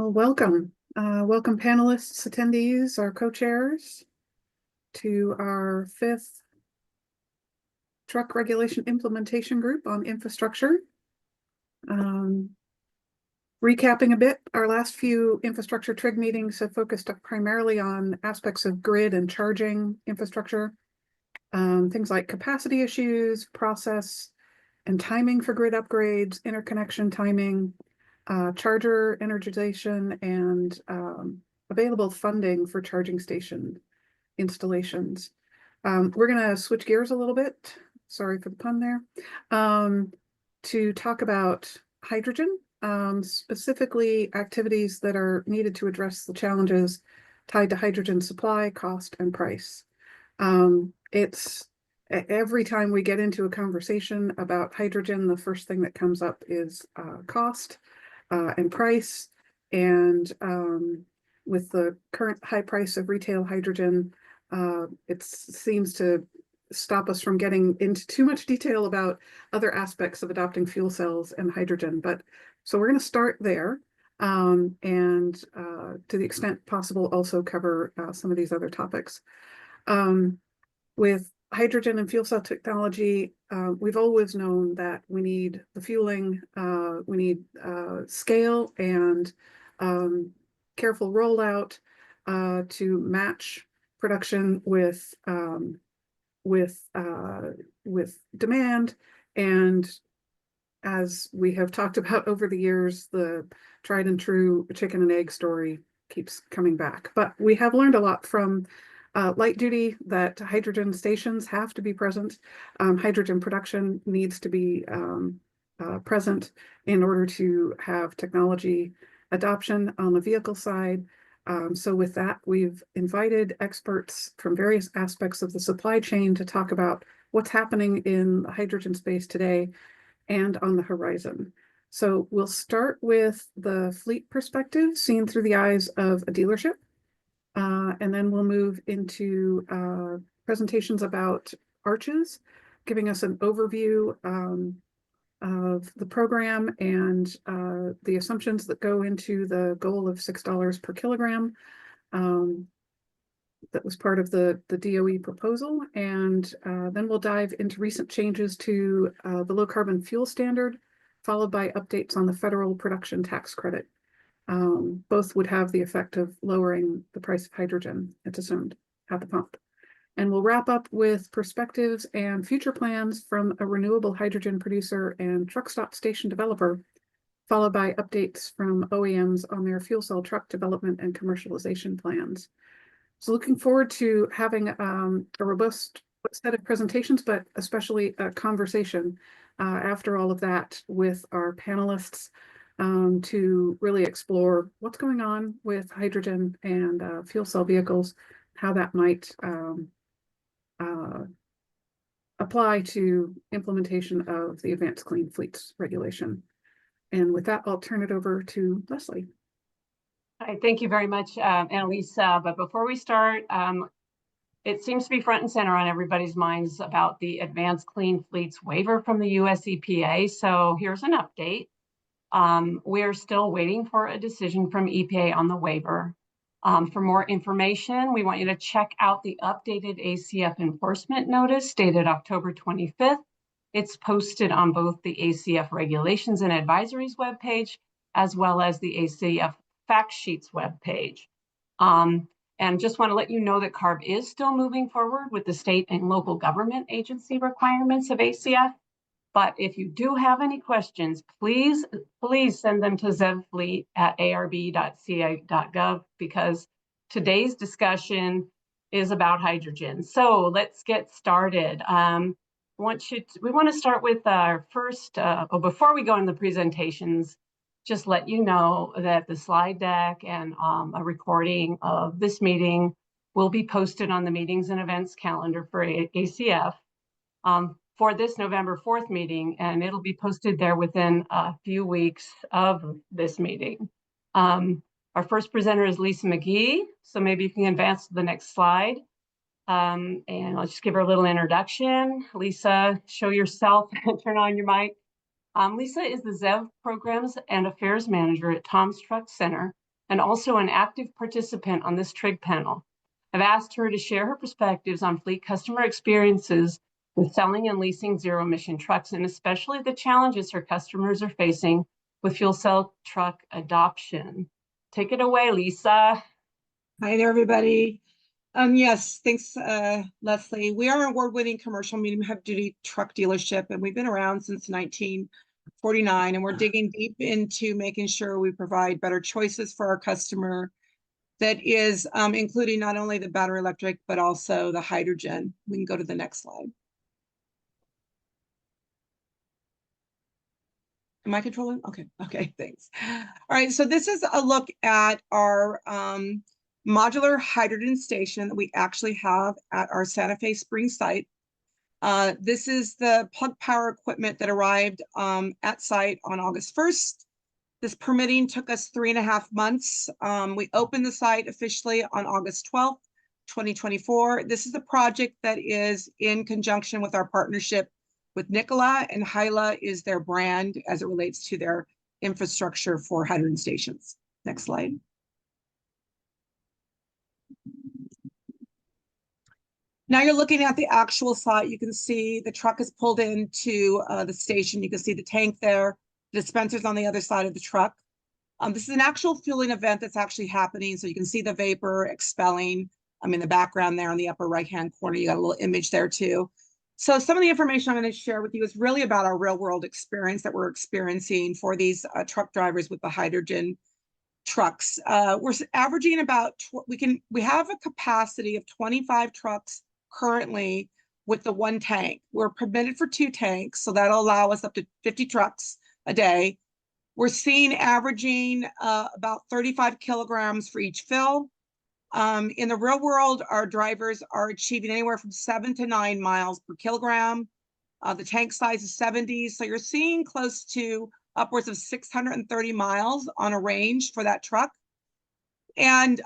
Well, welcome. Welcome panelists, attendees, our co-chairs to our fifth truck regulation implementation group on infrastructure. Recapping a bit, our last few infrastructure TRIG meetings have focused primarily on aspects of grid and charging infrastructure, things like capacity issues, process and timing for grid upgrades, interconnection timing, charger energization, and available funding for charging station installations. We're going to switch gears a little bit. Sorry for the pun there. To talk about hydrogen, specifically activities that are needed to address the challenges tied to hydrogen supply, cost, and price. It's every time we get into a conversation about hydrogen, the first thing that comes up is cost and price. And with the current high price of retail hydrogen, it seems to stop us from getting into too much detail about other aspects of adopting fuel cells and hydrogen. But so we're going to start there, and to the extent possible, also cover some of these other topics. With hydrogen and fuel cell technology, we've always known that we need the fueling, we need scale and careful rollout to match production with demand. And as we have talked about over the years, the tried and true chicken and egg story keeps coming back. But we have learned a lot from light duty that hydrogen stations have to be present. Hydrogen production needs to be present in order to have technology adoption on the vehicle side. So with that, we've invited experts from various aspects of the supply chain to talk about what's happening in the hydrogen space today and on the horizon. So we'll start with the fleet perspective seen through the eyes of a dealership. And then we'll move into presentations about Arches, giving us an overview of the program and the assumptions that go into the goal of $6 per kilogram. That was part of the DOE proposal. And then we'll dive into recent changes to the low carbon fuel standard, followed by updates on the federal production tax credit. Both would have the effect of lowering the price of hydrogen, it's assumed, at the pump. And we'll wrap up with perspectives and future plans from a renewable hydrogen producer and truck stop station developer, followed by updates from OEMs on their fuel cell truck development and commercialization plans. So looking forward to having a robust set of presentations, but especially a conversation after all of that with our panelists to really explore what's going on with hydrogen and fuel cell vehicles, how that might apply to implementation of the Advanced Clean Fleets regulation. And with that, I'll turn it over to Leslie. Hi, thank you very much, Annalisa. But before we start, it seems to be front and center on everybody's minds about the Advanced Clean Fleets waiver from the US EPA. So here's an update. We're still waiting for a decision from EPA on the waiver. For more information, we want you to check out the updated ACF enforcement notice dated October 25th. It's posted on both the ACF regulations and advisories webpage, as well as the ACF fact sheets webpage. And just want to let you know that CARB is still moving forward with the state and local government agency requirements of ACF. But if you do have any questions, please send them to zevfleet@arb.ca.gov, because today's discussion is about hydrogen. So let's get started. We want to start with our first, before we go into the presentations, just let you know that the slide deck and a recording of this meeting will be posted on the meetings and events calendar for ACF. For this November 4th meeting, and it'll be posted there within a few weeks of this meeting. Our first presenter is Lisa McGee, so maybe you can advance to the next slide. And I'll just give her a little introduction. Lisa, show yourself and turn on your mic. Lisa is the ZEV Programs and Affairs Manager at Tom's Truck Center, and also an active participant on this TRIG panel. I've asked her to share her perspectives on fleet customer experiences with selling and leasing zero-emission trucks, and especially the challenges her customers are facing with fuel cell truck adoption. Take it away, Lisa. Hi there, everybody. Yes, thanks, Leslie. We are an award-winning commercial medium heavy-duty truck dealership, and we've been around since 1949, and we're digging deep into making sure we provide better choices for our customer that is including not only the battery electric, but also the hydrogen. We can go to the next slide. Am I controlling? Okay, thanks. All right, so this is a look at our modular hydrogen station that we actually have at our Santa Fe Springs site. This is the Plug Power equipment that arrived at site on August 1st. This permitting took us 3.5 months. We opened the site officially on August 12th, 2024. This is a project that is in conjunction with our partnership with Nikola, and Hyla is their brand as it relates to their infrastructure for hydrogen stations. Next slide. Now you're looking at the actual site. You can see the truck is pulled into the station. You can see the tank there, the dispensers on the other side of the truck. This is an actual fueling event that's actually happening. So you can see the vapor expelling in the background there in the upper right-hand corner. You got a little image there too. So some of the information I'm going to share with you is really about our real-world experience that we're experiencing for these truck drivers with the hydrogen trucks. We're averaging about, we have a capacity of 25 trucks currently with the one tank. We're permitted for 2 tanks, so that'll allow us up to 50 trucks a day. We're seeing averaging about 35 kilograms for each fill. In the real world, our drivers are achieving anywhere from 7 to 9 miles per kilogram. The tank size is 70, so you're seeing close to upwards of 630 miles on a range for that truck. And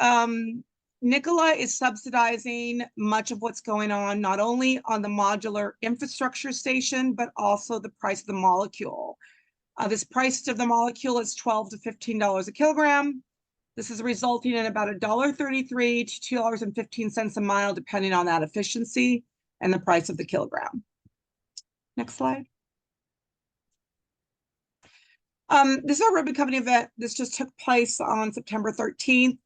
Nikola is subsidizing much of what's going on, not only on the modular infrastructure station, but also the price of the molecule. This price of the molecule is $12 to $15 a kilogram. This is resulting in about $1.33 to $2.15 a mile, depending on that efficiency and the price of the kilogram. Next slide. This is our ribbon cutting event. This just took place on September 13th.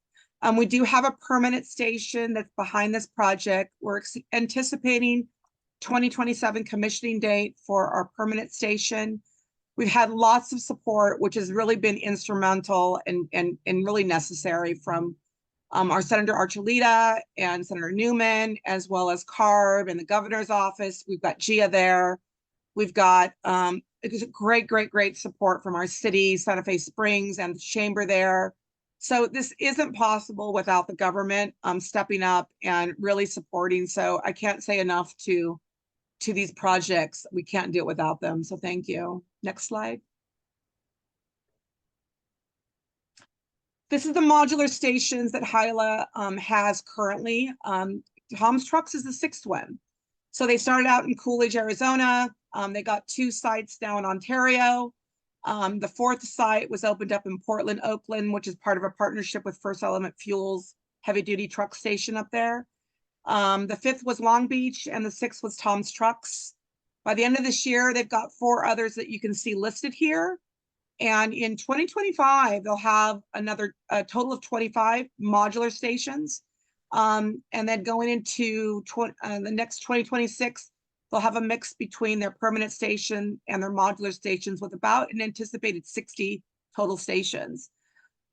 We do have a permanent station that's behind this project. We're anticipating 2027 commissioning date for our permanent station. We've had lots of support, which has really been instrumental and really necessary from our Senator Archuleta and Senator Newman, as well as CARB and the governor's office. We've got GIA there. We've got great support from our city, Santa Fe Springs, and the chamber there. So this isn't possible without the government stepping up and really supporting. So I can't say enough to these projects. We can't do it without them. So thank you. Next slide. This is the modular stations that Hyla has currently. Tom's Trucks is the 6th one. So they started out in Coolidge, Arizona. They got 2 sites now in Ontario. The 4th site was opened up in Portland, Oakland, which is part of a partnership with First Element Fuels heavy duty truck station up there. The 5th was Long Beach, and the 6th was Tom's Trucks. By the end of this year, they've got 4 others that you can see listed here. And in 2025, they'll have a total of 25 modular stations. And then going into the next 2026, they'll have a mix between their permanent station and their modular stations with about an anticipated 60 total stations.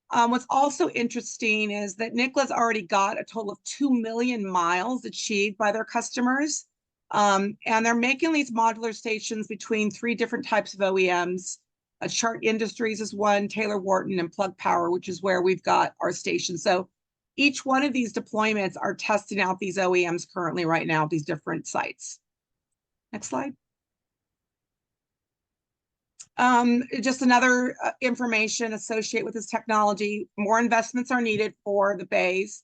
What's also interesting is that Nikola's already got a total of 2 million miles achieved by their customers. And they're making these modular stations between 3 different types of OEMs. Chart Industries is one, Taylor Wharton, and Plug Power, which is where we've got our station. So each one of these deployments are testing out these OEMs currently right now, these different sites. Next slide. Just another information associated with this technology. More investments are needed for the bays.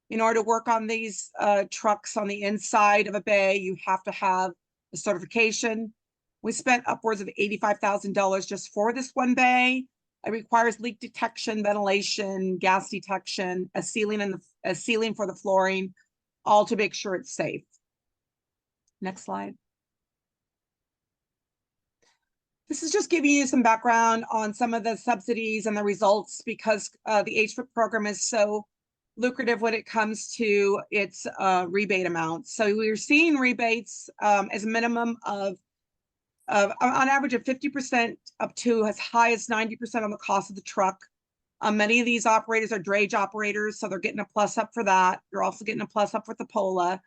In order to work on these trucks on the inside of a bay, you have to have a certification. We spent upwards of $85,000 just for this one bay. It requires leak detection, ventilation, gas detection, a ceiling for the flooring, all to make sure it's safe. Next slide. This is just giving you some background on some of the subsidies and the results, because the HVIP program is so lucrative when it comes to its rebate amounts. So we're seeing rebates as a minimum of on average of 50% up to as high as 90% on the cost of the truck. Many of these operators are drayage operators, so they're getting a plus up for that. You're also getting a plus up with the POLA.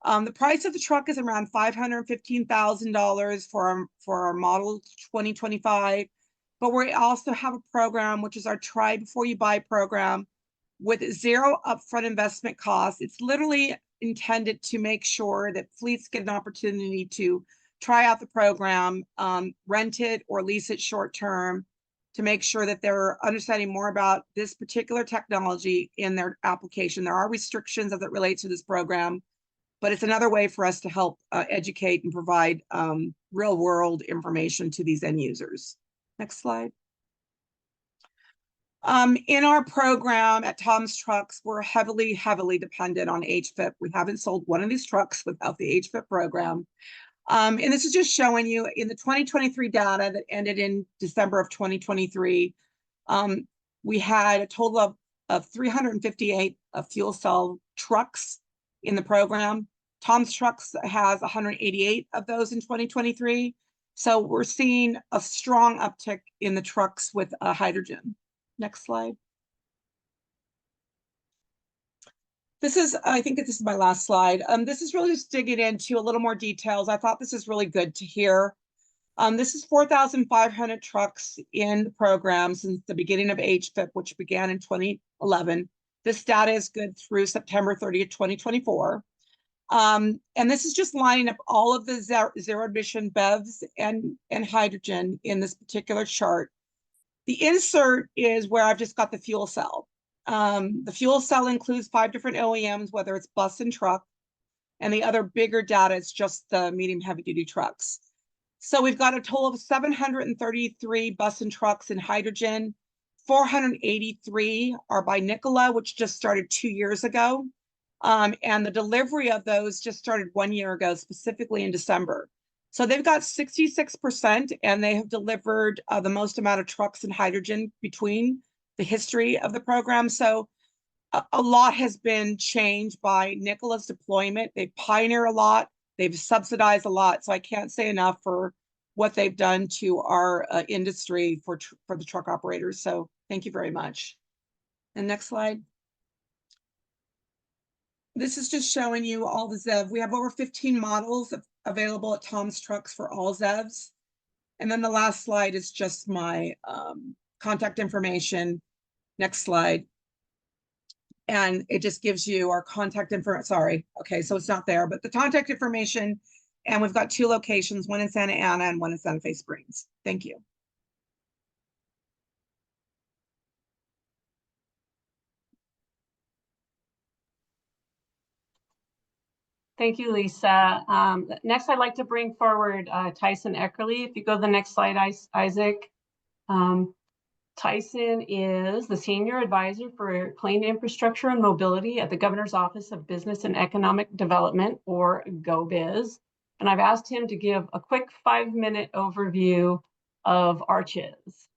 The price of the truck is around $515,000 for our model 2025, but we also have a program, which is our Try Before You Buy program, with zero upfront investment costs. It's literally intended to make sure that fleets get an opportunity to try out the program, rent it or lease it short term, to make sure that they're understanding more about this particular technology in their application. There are restrictions as it relates to this program, but it's another way for us to help educate and provide real world information to these end users. Next slide. In our program at Tom's Trucks, we're heavily dependent on HVIP. We haven't sold one of these trucks without the HVIP program. And this is just showing you in the 2023 data that ended in December of 2023, we had a total of 358 fuel cell trucks in the program. Tom's Trucks has 188 of those in 2023. So we're seeing a strong uptick in the trucks with hydrogen. Next slide. I think this is my last slide. This is really just digging into a little more details. I thought this is really good to hear. This is 4,500 trucks in the program since the beginning of HVIP, which began in 2011. This data is good through September 30th, 2024. And this is just lining up all of the zero emission BEVs and hydrogen in this particular chart. The insert is where I've just got the fuel cell. The fuel cell includes 5 different OEMs, whether it's bus and truck, and the other bigger data is just the medium heavy duty trucks. So we've got a total of 733 bus and trucks in hydrogen. 483 are by Nikola, which just started 2 years ago. And the delivery of those just started 1 year ago, specifically in December. So they've got 66%, and they have delivered the most amount of trucks in hydrogen between the history of the program. So a lot has been changed by Nikola's deployment. They pioneer a lot. They've subsidized a lot. So I can't say enough for what they've done to our industry for the truck operators. So thank you very much. And next slide. This is just showing you all the ZEV. We have over 15 models available at Tom's Trucks for all ZEVs. And then the last slide is just my contact information. Next slide. And it just gives you our contact information. Sorry. Okay, so it's not there, but the contact information. And we've got 2 locations, one in Santa Ana and one in Santa Fe Springs. Thank you. Thank you, Lisa. Next, I'd like to bring forward Tyson Eckerly. If you go to the next slide, Isaac. Tyson is the Senior Advisor for Clean Infrastructure and Mobility at the Governor's Office of Business and Economic Development, or GoBiz. And I've asked him to give a quick 5-minute overview of Arches.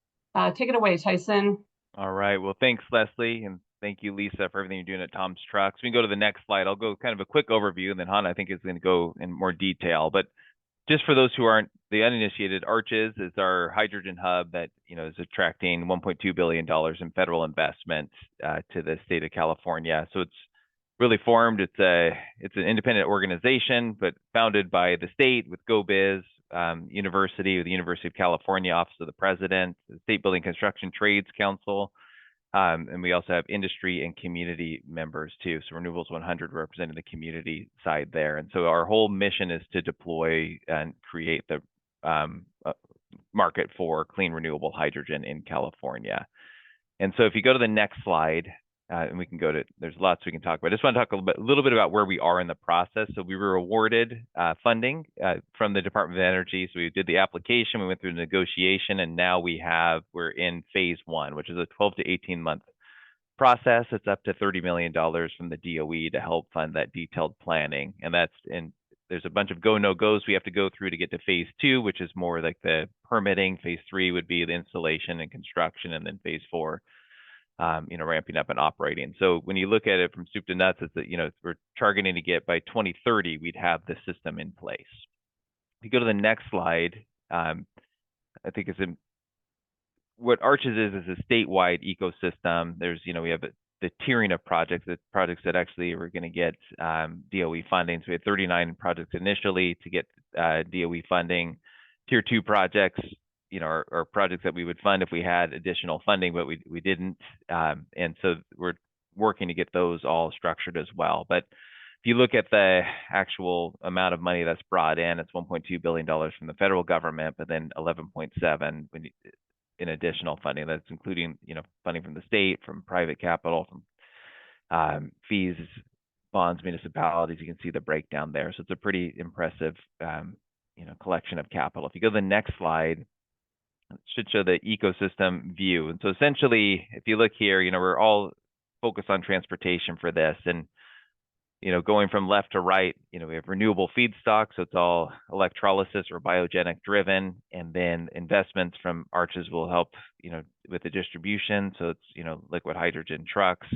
Take it away, Tyson. All right. Well, thanks, Leslie. And thank you, Lisa, for everything you're doing at Tom's Trucks. We can go to the next slide. I'll go kind of a quick overview, and then Hannah, I think, is going to go in more detail. But just for those who aren't the uninitiated, Arches is our hydrogen hub that is attracting $1.2 billion in federal investment to the state of California. So it's really formed. It's an independent organization, but founded by the state with GoBiz University, with the University of California Office of the President, the State Building Construction Trades Council. And we also have industry and community members too. So Renewables 100 representing the community side there. And so our whole mission is to deploy and create the market for clean renewable hydrogen in California. And so if you go to the next slide, and we can go to, there's lots we can talk about. I just want to talk a little bit about where we are in the process. So we were awarded funding from the Department of Energy. So we did the application, we went through the negotiation, and now we're in phase 1, which is a 12 to 18 month process. It's up to $30 million from the DOE to help fund that detailed planning. And there's a bunch of go, no goes we have to go through to get to phase 2, which is more like the permitting. Phase 3 would be the installation and construction, and then phase 4, ramping up and operating. So when you look at it from soup to nuts, it's that, we're targeting to get by 2030, we'd have the system in place. If you go to the next slide, I think what Arches is a statewide ecosystem. There's, we have the tiering of projects that actually are going to get DOE funding. So we had 39 projects initially to get DOE funding. Tier 2 projects, are projects that we would fund if we had additional funding, but we didn't. And so we're working to get those all structured as well. But if you look at the actual amount of money that's brought in, it's $1.2 billion from the federal government, but then 11.7 in additional funding. That's including, funding from the state, from private capital, from fees, bonds, municipalities. You can see the breakdown there. So it's a pretty impressive, collection of capital. If you go to the next slide, it should show the ecosystem view. And so essentially, if you look here, we're all focused on transportation for this. And, going from left to right, we have renewable feedstock. So it's all electrolysis or biogenic driven. And then investments from Arches will help, with the distribution. So it's, liquid hydrogen trucks.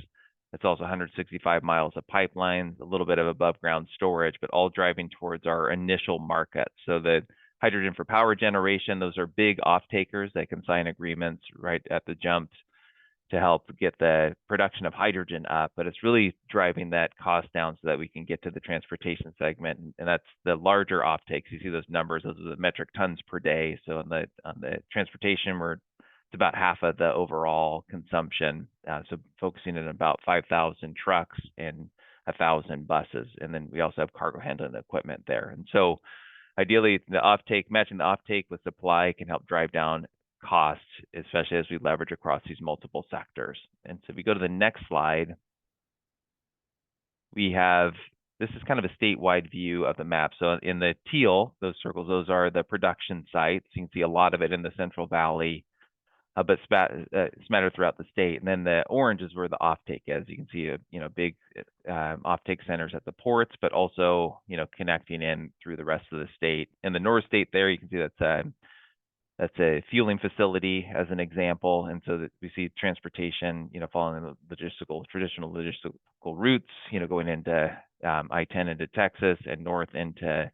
It's also 165 miles of pipelines, a little bit of above ground storage, but all driving towards our initial market. So the hydrogen for power generation, those are big off takers that can sign agreements right at the jump to help get the production of hydrogen up, but it's really driving that cost down so that we can get to the transportation segment. And that's the larger offtakes. You see those numbers, those are the metric tons per day. So on the transportation, it's about half of the overall consumption. So focusing on about 5,000 trucks and 1,000 buses. And then we also have cargo handling equipment there. And so ideally, matching the offtake with supply can help drive down costs, especially as we leverage across these multiple sectors. And so if we go to the next slide, this is kind of a statewide view of the map. So in the teal, those circles, those are the production sites. You can see a lot of it in the Central Valley, but scattered throughout the state. And then the orange is where the offtake is. You can see big offtake centers at the ports, but also connecting in through the rest of the state. In the North State, there you can see that's a fueling facility as an example. And so that we see transportation, following the traditional logistical routes, going into I-10 into Texas and north into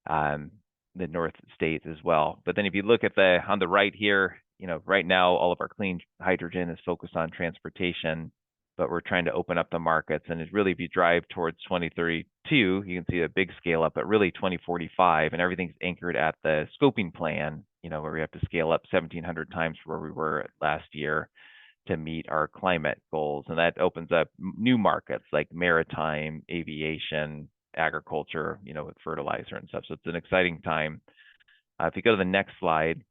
the North States as well. But then if you look at on the right here, right now all of our clean hydrogen is focused on transportation, but we're trying to open up the markets. And it really, if you drive towards 2032, you can see a big scale up, but really 2045, and everything's anchored at the scoping plan, where we have to scale up 1,700 times from where we were last year to meet our climate goals. And that opens up new markets like maritime, aviation, agriculture, with fertilizer and stuff. So it's an exciting time. If you go to the next slide.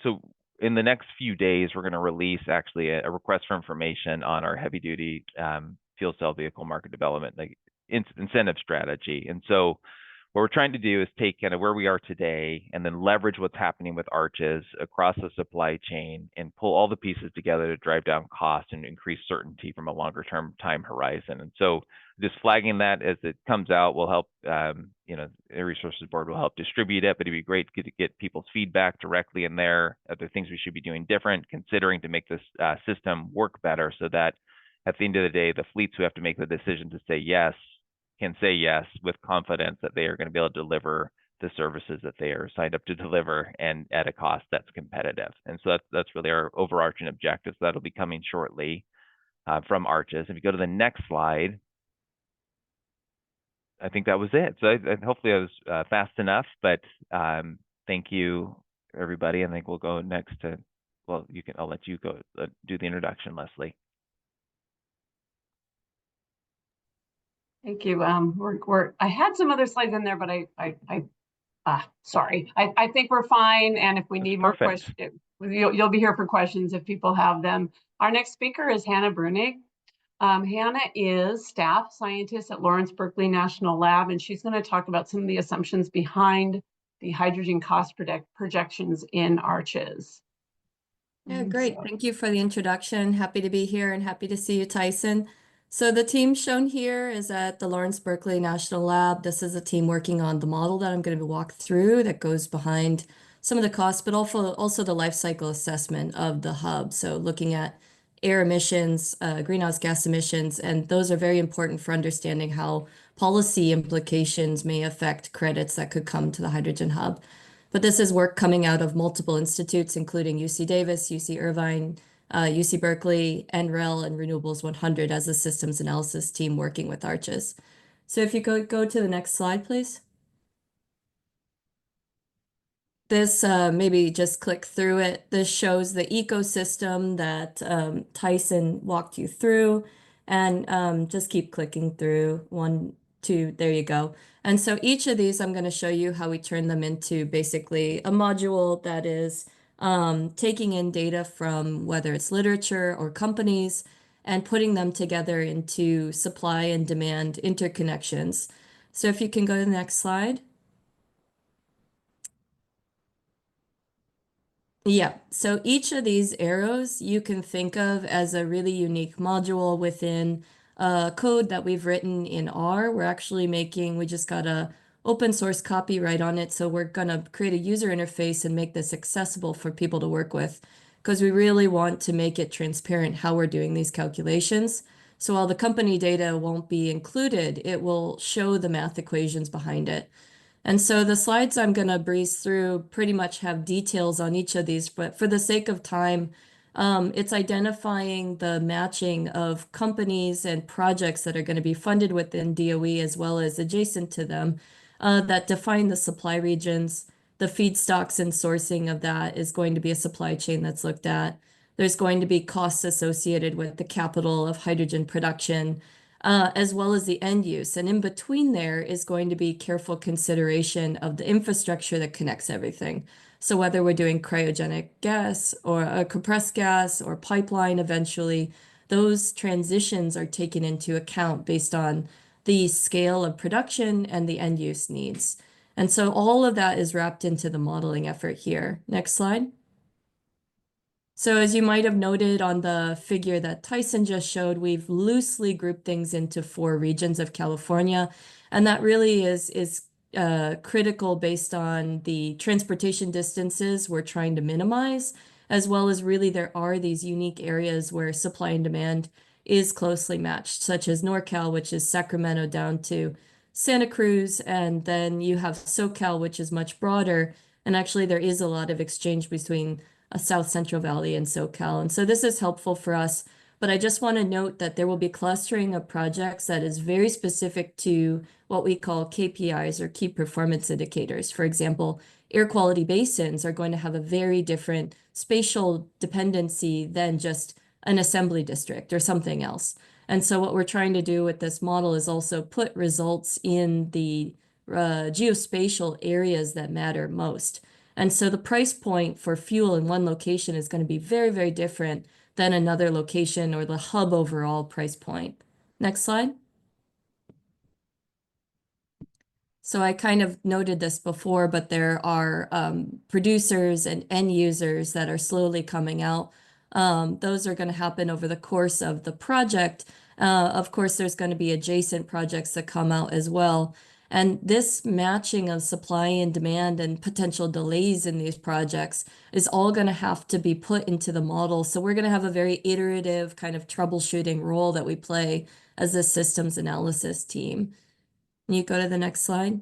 So in the next few days, we're going to release actually a request for information on our heavy duty fuel cell vehicle market development incentive strategy. And so what we're trying to do is take kind of where we are today and then leverage what's happening with Arches across the supply chain and pull all the pieces together to drive down costs and increase certainty from a longer term time horizon. And so just flagging that as it comes out will help, the resources board will help distribute it, but it'd be great to get people's feedback directly in there. Are there things we should be doing different, considering to make this system work better, so that at the end of the day, the fleets who have to make the decision to say yes can say yes with confidence that they are going to be able to deliver the services that they are signed up to deliver and at a cost that's competitive. And so that's really our overarching objective. So that'll be coming shortly from Arches. If you go to the next slide, I think that was it. So hopefully I was fast enough, but thank you, everybody. I think we'll go next to, I'll let you go do the introduction, Leslie. Thank you. I had some other slides in there, but sorry. I think we're fine. And if we need more questions, you'll be here for questions if people have them. Our next speaker is Hannah Brunig. Hannah is staff scientist at Lawrence Berkeley National Lab, and she's going to talk about some of the assumptions behind the hydrogen cost projections in ARCHES. Yeah, great. Thank you for the introduction. Happy to be here and happy to see you, Tyson. So the team shown here is at the Lawrence Berkeley National Lab. This is a team working on the model that I'm going to walk through that goes behind some of the costs, but also the life cycle assessment of the hub. So looking at air emissions, greenhouse gas emissions, and those are very important for understanding how policy implications may affect credits that could come to the hydrogen hub. But this is work coming out of multiple institutes, including UC Davis, UC Irvine, UC Berkeley, NREL, and Renewables 100 as a systems analysis team working with ARCHES. So if you go to the next slide, please. This, maybe just click through it. This shows the ecosystem that Tyson walked you through. And just keep clicking through. 1, 2, there you go. And so each of these, I'm going to show you how we turn them into basically a module that is taking in data from whether it's literature or companies and putting them together into supply and demand interconnections. So if you can go to the next slide. Yeah, so each of these arrows you can think of as a really unique module within code that we've written in R. We just got a open source copyright on it, so we're gonna create a user interface and make this accessible for people to work with, because we really want to make it transparent how we're doing these calculations. So while the company data won't be included, it will show the math equations behind it. And so the slides I'm going to breeze through pretty much have details on each of these, but for the sake of time, it's identifying the matching of companies and projects that are going to be funded within DOE as well as adjacent to them that define the supply regions. The feedstocks and sourcing of that is going to be a supply chain that's looked at. There's going to be costs associated with the capital of hydrogen production, as well as the end use. And in between there is going to be careful consideration of the infrastructure that connects everything. So whether we're doing cryogenic gas or a compressed gas or pipeline eventually, those transitions are taken into account based on the scale of production and the end use needs. And so all of that is wrapped into the modeling effort here. Next slide. So as you might have noted on the figure that Tyson just showed, we've loosely grouped things into 4 regions of California. And that really is critical based on the transportation distances we're trying to minimize, as well as really there are these unique areas where supply and demand is closely matched, such as NorCal, which is Sacramento down to Santa Cruz. And then you have SoCal, which is much broader. And actually there is a lot of exchange between South Central Valley and SoCal. And so this is helpful for us, but I just want to note that there will be clustering of projects that is very specific to what we call KPIs or key performance indicators. For example, air quality basins are going to have a very different spatial dependency than just an assembly district or something else. And so what we're trying to do with this model is also put results in the geospatial areas that matter most. And so the price point for fuel in one location is going to be very, very different than another location or the hub overall price point. Next slide. So I kind of noted this before, but there are producers and end users that are slowly coming out. Those are going to happen over the course of the project. Of course, there's going to be adjacent projects that come out as well. And this matching of supply and demand and potential delays in these projects is all going to have to be put into the model. So we're going to have a very iterative kind of troubleshooting role that we play as a systems analysis team. Can you go to the next slide?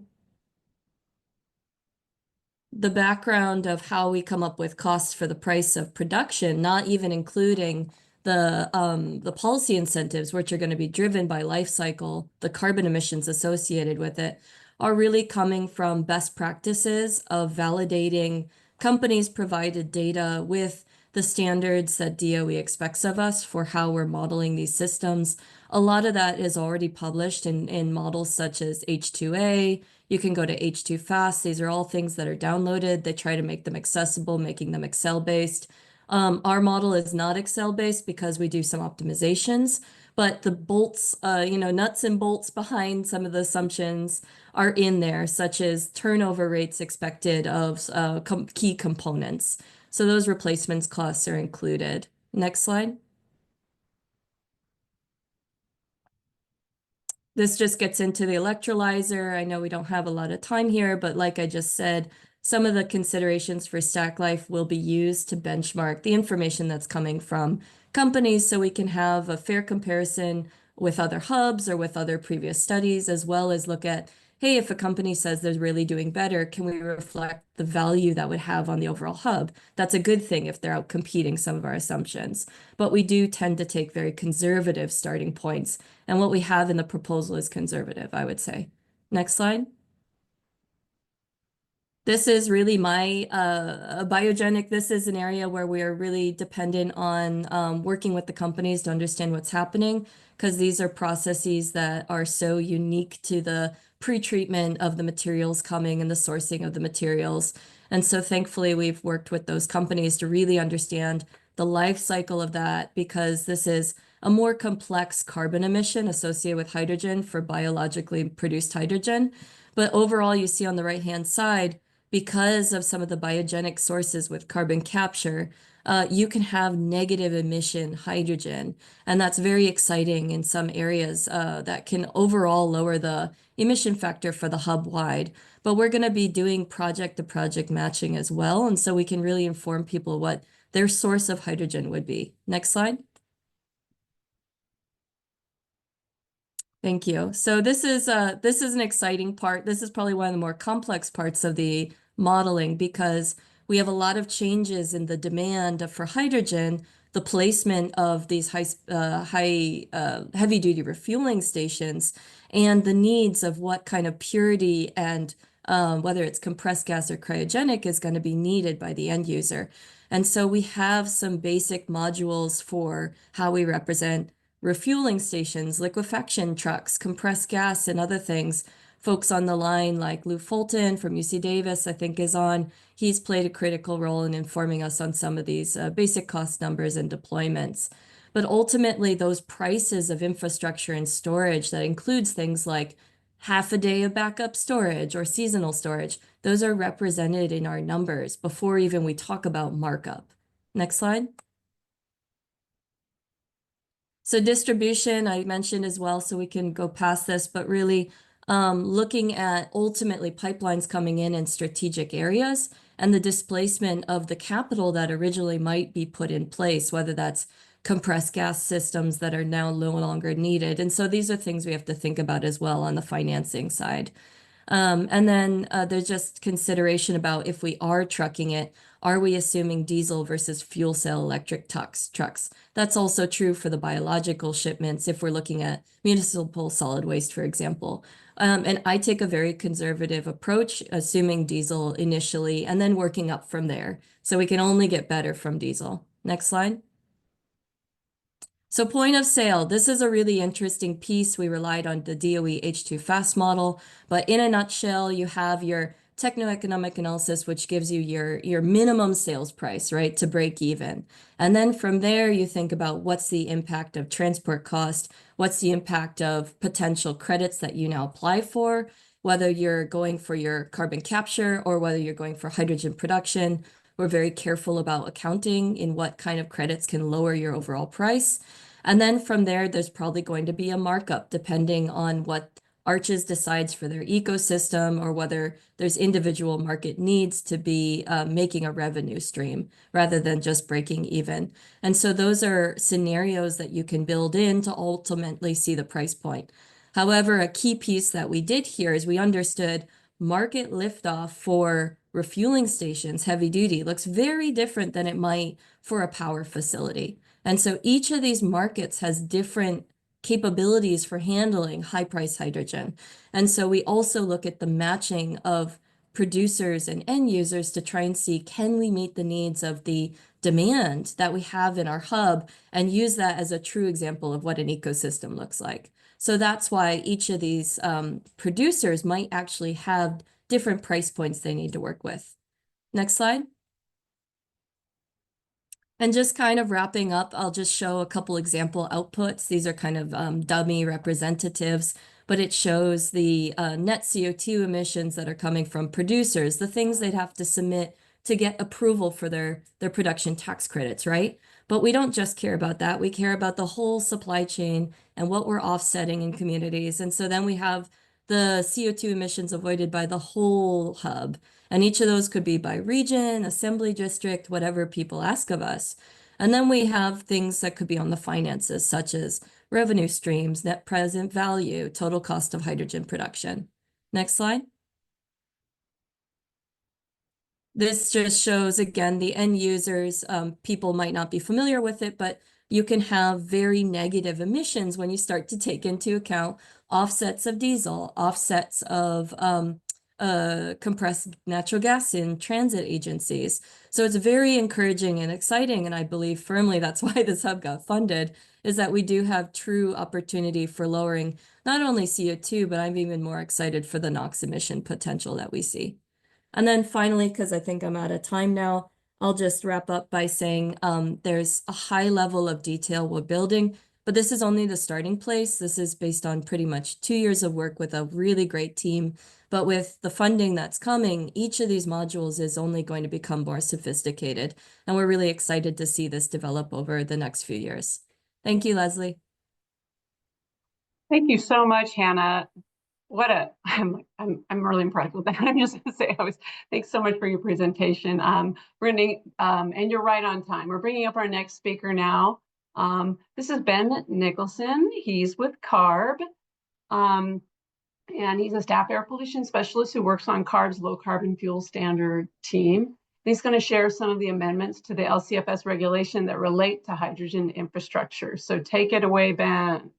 The background of how we come up with costs for the price of production, not even including the policy incentives, which are going to be driven by life cycle, the carbon emissions associated with it, are really coming from best practices of validating companies provided data with the standards that DOE expects of us for how we're modeling these systems. A lot of that is already published in models such as H2A. You can go to H2Fast. These are all things that are downloaded. They try to make them accessible, making them Excel-based. Our model is not Excel-based because we do some optimizations, but the bolts, nuts and bolts behind some of the assumptions are in there, such as turnover rates expected of key components. So those replacements costs are included. Next slide. This just gets into the electrolyzer. I know we don't have a lot of time here, but like I just said, some of the considerations for stack life will be used to benchmark the information that's coming from companies so we can have a fair comparison with other hubs or with other previous studies, as well as look at, hey, if a company says they're really doing better, can we reflect the value that would have on the overall hub? That's a good thing if they're out competing some of our assumptions. But we do tend to take very conservative starting points. And what we have in the proposal is conservative, I would say. Next slide. This is really my biogenic. This is an area where we are really dependent on working with the companies to understand what's happening, because these are processes that are so unique to the pre-treatment of the materials coming and the sourcing of the materials. And so thankfully, we've worked with those companies to really understand the life cycle of that, because this is a more complex carbon emission associated with hydrogen for biologically produced hydrogen. But overall, you see on the right-hand side, because of some of the biogenic sources with carbon capture, you can have negative emission hydrogen. And that's very exciting in some areas that can overall lower the emission factor for the hub wide. But we're going to be doing project to project matching as well. And so we can really inform people what their source of hydrogen would be. Next slide. Thank you. So this is an exciting part. This is probably one of the more complex parts of the modeling, because we have a lot of changes in the demand for hydrogen, the placement of these heavy duty refueling stations, and the needs of what kind of purity and whether it's compressed gas or cryogenic is going to be needed by the end user. And so we have some basic modules for how we represent refueling stations, liquefaction trucks, compressed gas, and other things. Folks on the line like Lou Fulton from UC Davis, I think, is on. He's played a critical role in informing us on some of these basic cost numbers and deployments. But ultimately, those prices of infrastructure and storage that includes things like half a day of backup storage or seasonal storage, those are represented in our numbers before even we talk about markup. Next slide. So distribution, I mentioned as well, so we can go past this, but really looking at ultimately pipelines coming in strategic areas and the displacement of the capital that originally might be put in place, whether that's compressed gas systems that are now no longer needed. And so these are things we have to think about as well on the financing side. And then there's just consideration about if we are trucking it, are we assuming diesel versus fuel cell electric trucks? That's also true for the biological shipments if we're looking at municipal solid waste, for example. And I take a very conservative approach, assuming diesel initially and then working up from there. So we can only get better from diesel. Next slide. So point of sale, this is a really interesting piece. We relied on the DOE H2Fast model, but in a nutshell, you have your techno-economic analysis, which gives you your minimum sales price, right, to break even. And then from there, you think about what's the impact of transport cost, what's the impact of potential credits that you now apply for, whether you're going for your carbon capture or whether you're going for hydrogen production. We're very careful about accounting in what kind of credits can lower your overall price. And then from there, there's probably going to be a markup depending on what Arches decides for their ecosystem or whether there's individual market needs to be making a revenue stream rather than just breaking even. And so those are scenarios that you can build in to ultimately see the price point. However, a key piece that we did here is we understood market liftoff for refueling stations, heavy duty, looks very different than it might for a power facility. And so each of these markets has different capabilities for handling high price hydrogen. And so we also look at the matching of producers and end users to try and see, can we meet the needs of the demand that we have in our hub and use that as a true example of what an ecosystem looks like. So that's why each of these producers might actually have different price points they need to work with. Next slide. And just kind of wrapping up, I'll just show a couple example outputs. These are kind of dummy representatives, but it shows the net CO2 emissions that are coming from producers, the things they'd have to submit to get approval for their production tax credits, right? But we don't just care about that. We care about the whole supply chain and what we're offsetting in communities. And so then we have the CO2 emissions avoided by the whole hub. And each of those could be by region, assembly district, whatever people ask of us. And then we have things that could be on the finances, such as revenue streams, net present value, total cost of hydrogen production. Next slide. This just shows, again, the end users. People might not be familiar with it, but you can have very negative emissions when you start to take into account offsets of diesel, offsets of compressed natural gas in transit agencies. So it's very encouraging and exciting. And I believe firmly that's why this hub got funded, is that we do have true opportunity for lowering not only CO2, but I'm even more excited for the NOx emission potential that we see. And then finally, because I think I'm out of time now, I'll just wrap up by saying there's a high level of detail we're building, but this is only the starting place. This is based on pretty much 2 years of work with a really great team. But with the funding that's coming, each of these modules is only going to become more sophisticated. And we're really excited to see this develop over the next few years. Thank you, Leslie. Thank you so much, Hannah. I'm really impressed with that. I'm just gonna say, thanks so much for your presentation. And you're right on time. We're bringing up our next speaker now. This is Ben Nicholson. He's with CARB. And he's a staff air pollution specialist who works on CARB's low carbon fuel standard team. He's going to share some of the amendments to the LCFS regulation that relate to hydrogen infrastructure. So take it away, Ben.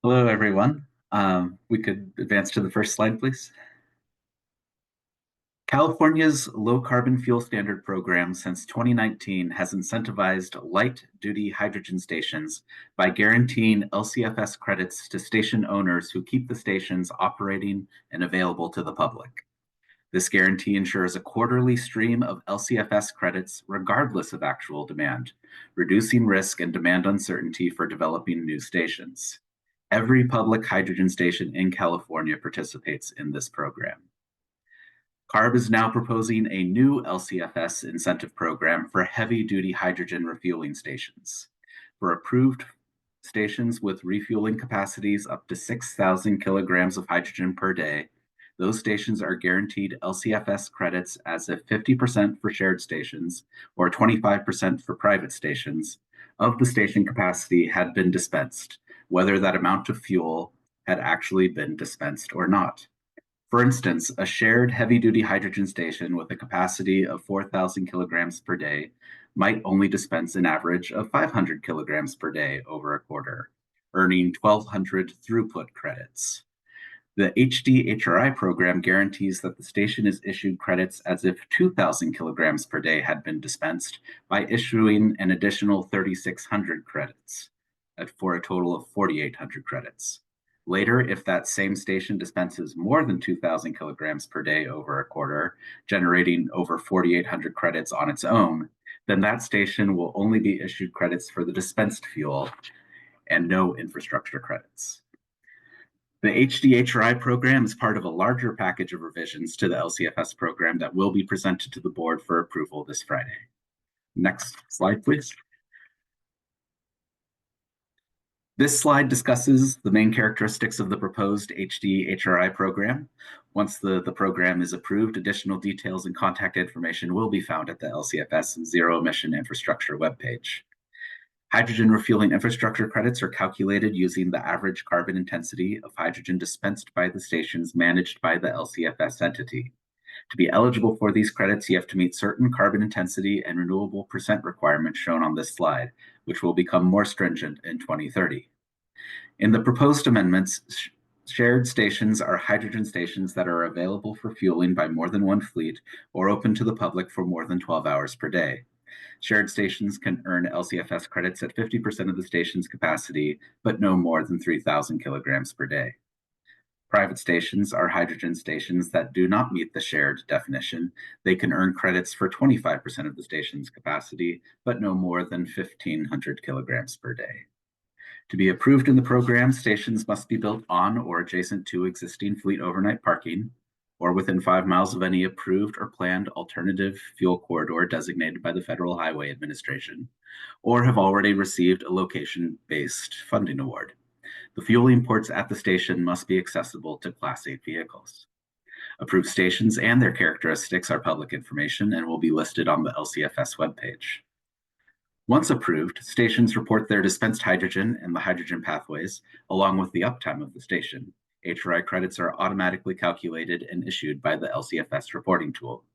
Hello, everyone. We could advance to the first slide, please. California's low carbon fuel standard program since 2019 has incentivized light duty hydrogen stations by guaranteeing LCFS credits to station owners who keep the stations operating and available to the public. This guarantee ensures a quarterly stream of LCFS credits regardless of actual demand, reducing risk and demand uncertainty for developing new stations. Every public hydrogen station in California participates in this program. CARB is now proposing a new LCFS incentive program for heavy-duty hydrogen refueling stations. For approved stations with refueling capacities up to 6,000 kilograms of hydrogen per day, those stations are guaranteed LCFS credits as if 50% for shared stations or 25% for private stations of the station capacity had been dispensed, whether that amount of fuel had actually been dispensed or not. For instance, a shared heavy-duty hydrogen station with a capacity of 4,000 kilograms per day might only dispense an average of 500 kilograms per day over a quarter, earning 1,200 throughput credits. The HDHRI program guarantees that the station is issued credits as if 2,000 kilograms per day had been dispensed by issuing an additional 3,600 credits for a total of 4,800 credits. Later, if that same station dispenses more than 2,000 kilograms per day over a quarter, generating over 4,800 credits on its own, then that station will only be issued credits for the dispensed fuel and no infrastructure credits. The HDHRI program is part of a larger package of revisions to the LCFS program that will be presented to the board for approval this Friday. Next slide, please. This slide discusses the main characteristics of the proposed HDHRI program. Once the program is approved, additional details and contact information will be found at the LCFS Zero Emission Infrastructure webpage. Hydrogen refueling infrastructure credits are calculated using the average carbon intensity of hydrogen dispensed by the stations managed by the LCFS entity. To be eligible for these credits, you have to meet certain carbon intensity and renewable percent requirements shown on this slide, which will become more stringent in 2030. In the proposed amendments, Shared stations are hydrogen stations that are available for fueling by more than one fleet or open to the public for more than 12 hours per day. Shared stations can earn LCFS credits at 50% of the station's capacity, but no more than 3,000 kilograms per day. Private stations are hydrogen stations that do not meet the shared definition. They can earn credits for 25% of the station's capacity, but no more than 1,500 kilograms per day. To be approved in the program, stations must be built on or adjacent to existing fleet overnight parking, or within 5 miles of any approved or planned alternative fuel corridor designated by the Federal Highway Administration, or have already received a location-based funding award. The fueling ports at the station must be accessible to Class 8 vehicles. Approved stations and their characteristics are public information and will be listed on the LCFS webpage. Once approved, stations report their dispensed hydrogen and the hydrogen pathways, along with the uptime of the station. HRI credits are automatically calculated and issued by the LCFS reporting tool.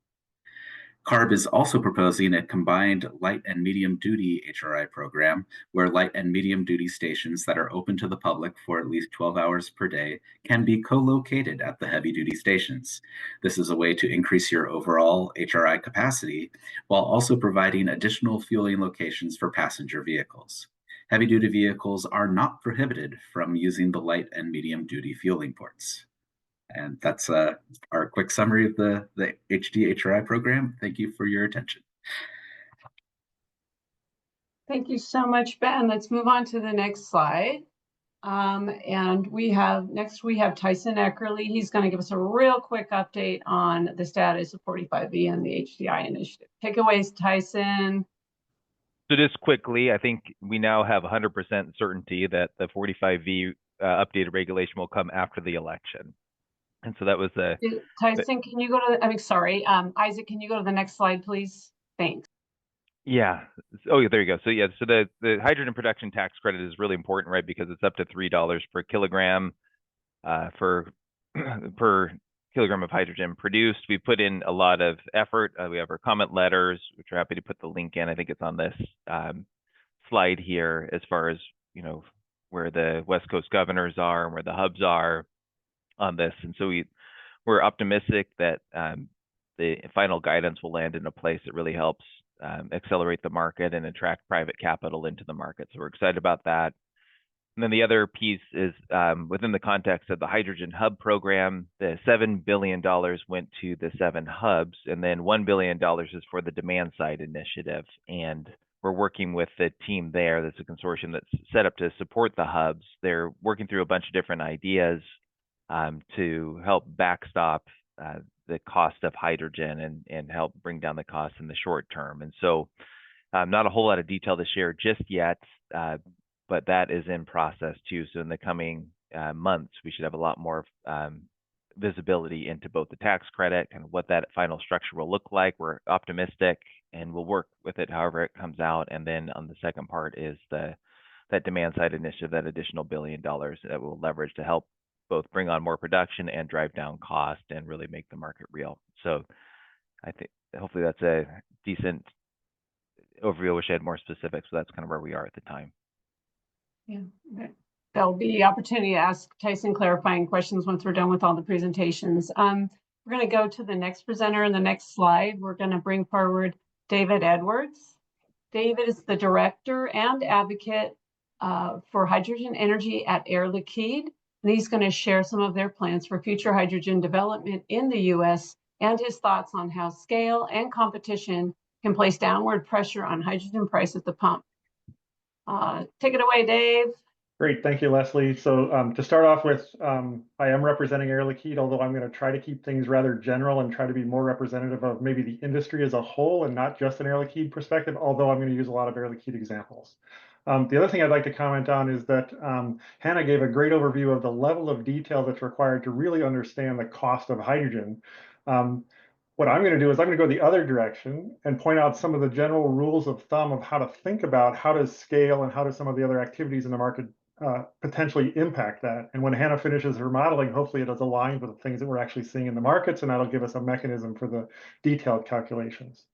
CARB is also proposing a combined light and medium duty HRI program where light and medium duty stations that are open to the public for at least 12 hours per day can be co-located at the heavy duty stations. This is a way to increase your overall HRI capacity while also providing additional fueling locations for passenger vehicles. Heavy duty vehicles are not prohibited from using the light and medium duty fueling ports. And that's our quick summary of the HD HRI program. Thank you for your attention. Thank you so much, Ben. Let's move on to the next slide. And we have Tyson Eckerly. He's going to give us a real quick update on the status of 45V and the HDI initiative. Takeaways, Tyson. So just quickly, I think we now have 100% certainty that the 45V updated regulation will come after the election. And so that was the Tyson, can you go to Isaac, can you go to the next slide, please? Thanks. Yeah. Oh, yeah, there you go. So yeah, so the hydrogen production tax credit is really important, right? Because it's up to $3 per kilogram for per kilogram of hydrogen produced. We put in a lot of effort. We have our comment letters, which we're happy to put the link in. I think it's on this slide here, as far as, you know, where the West Coast governors are and where the hubs are on this. And so we're optimistic that the final guidance will land in a place that really helps accelerate the market and attract private capital into the market. So we're excited about that. And then the other piece is within the context of the Hydrogen Hub program, the $7 billion went to the 7 hubs, and then $1 billion is for the demand side initiative. And we're working with the team there. That's a consortium that's set up to support the hubs. They're working through a bunch of different ideas to help backstop the cost of hydrogen and help bring down the cost in the short term. And so not a whole lot of detail to share just yet, but that is in process too. So in the coming months, we should have a lot more visibility into both the tax credit and what that final structure will look like. We're optimistic and we'll work with it however it comes out. And then on the second part is that demand side initiative, that additional $1 billion that we'll leverage to help both bring on more production and drive down cost and really make the market real. So I think hopefully that's a decent overview. I wish I had more specifics, but that's kind of where we are at the time. Yeah, there'll be opportunity to ask Tyson clarifying questions once we're done with all the presentations. We're going to go to the next presenter in the next slide. We're going to bring forward David Edwards. David is the director and advocate for hydrogen energy at Air Liquide. And he's going to share some of their plans for future hydrogen development in the U.S. and his thoughts on how scale and competition can place downward pressure on hydrogen price at the pump. Take it away, Dave. Great, thank you, Leslie. So to start off with, I am representing Air Liquide, although I'm going to try to keep things rather general and try to be more representative of maybe the industry as a whole and not just an Air Liquide perspective, although I'm going to use a lot of Air Liquide examples. The other thing I'd like to comment on is that Hannah gave a great overview of the level of detail that's required to really understand the cost of hydrogen. What I'm going to do is I'm going to go the other direction and point out some of the general rules of thumb of how to think about how does scale and how do some of the other activities in the market potentially impact that. And when Hannah finishes her modeling, hopefully it is aligned with the things that we're actually seeing in the markets, and that'll give us a mechanism for the detailed calculations.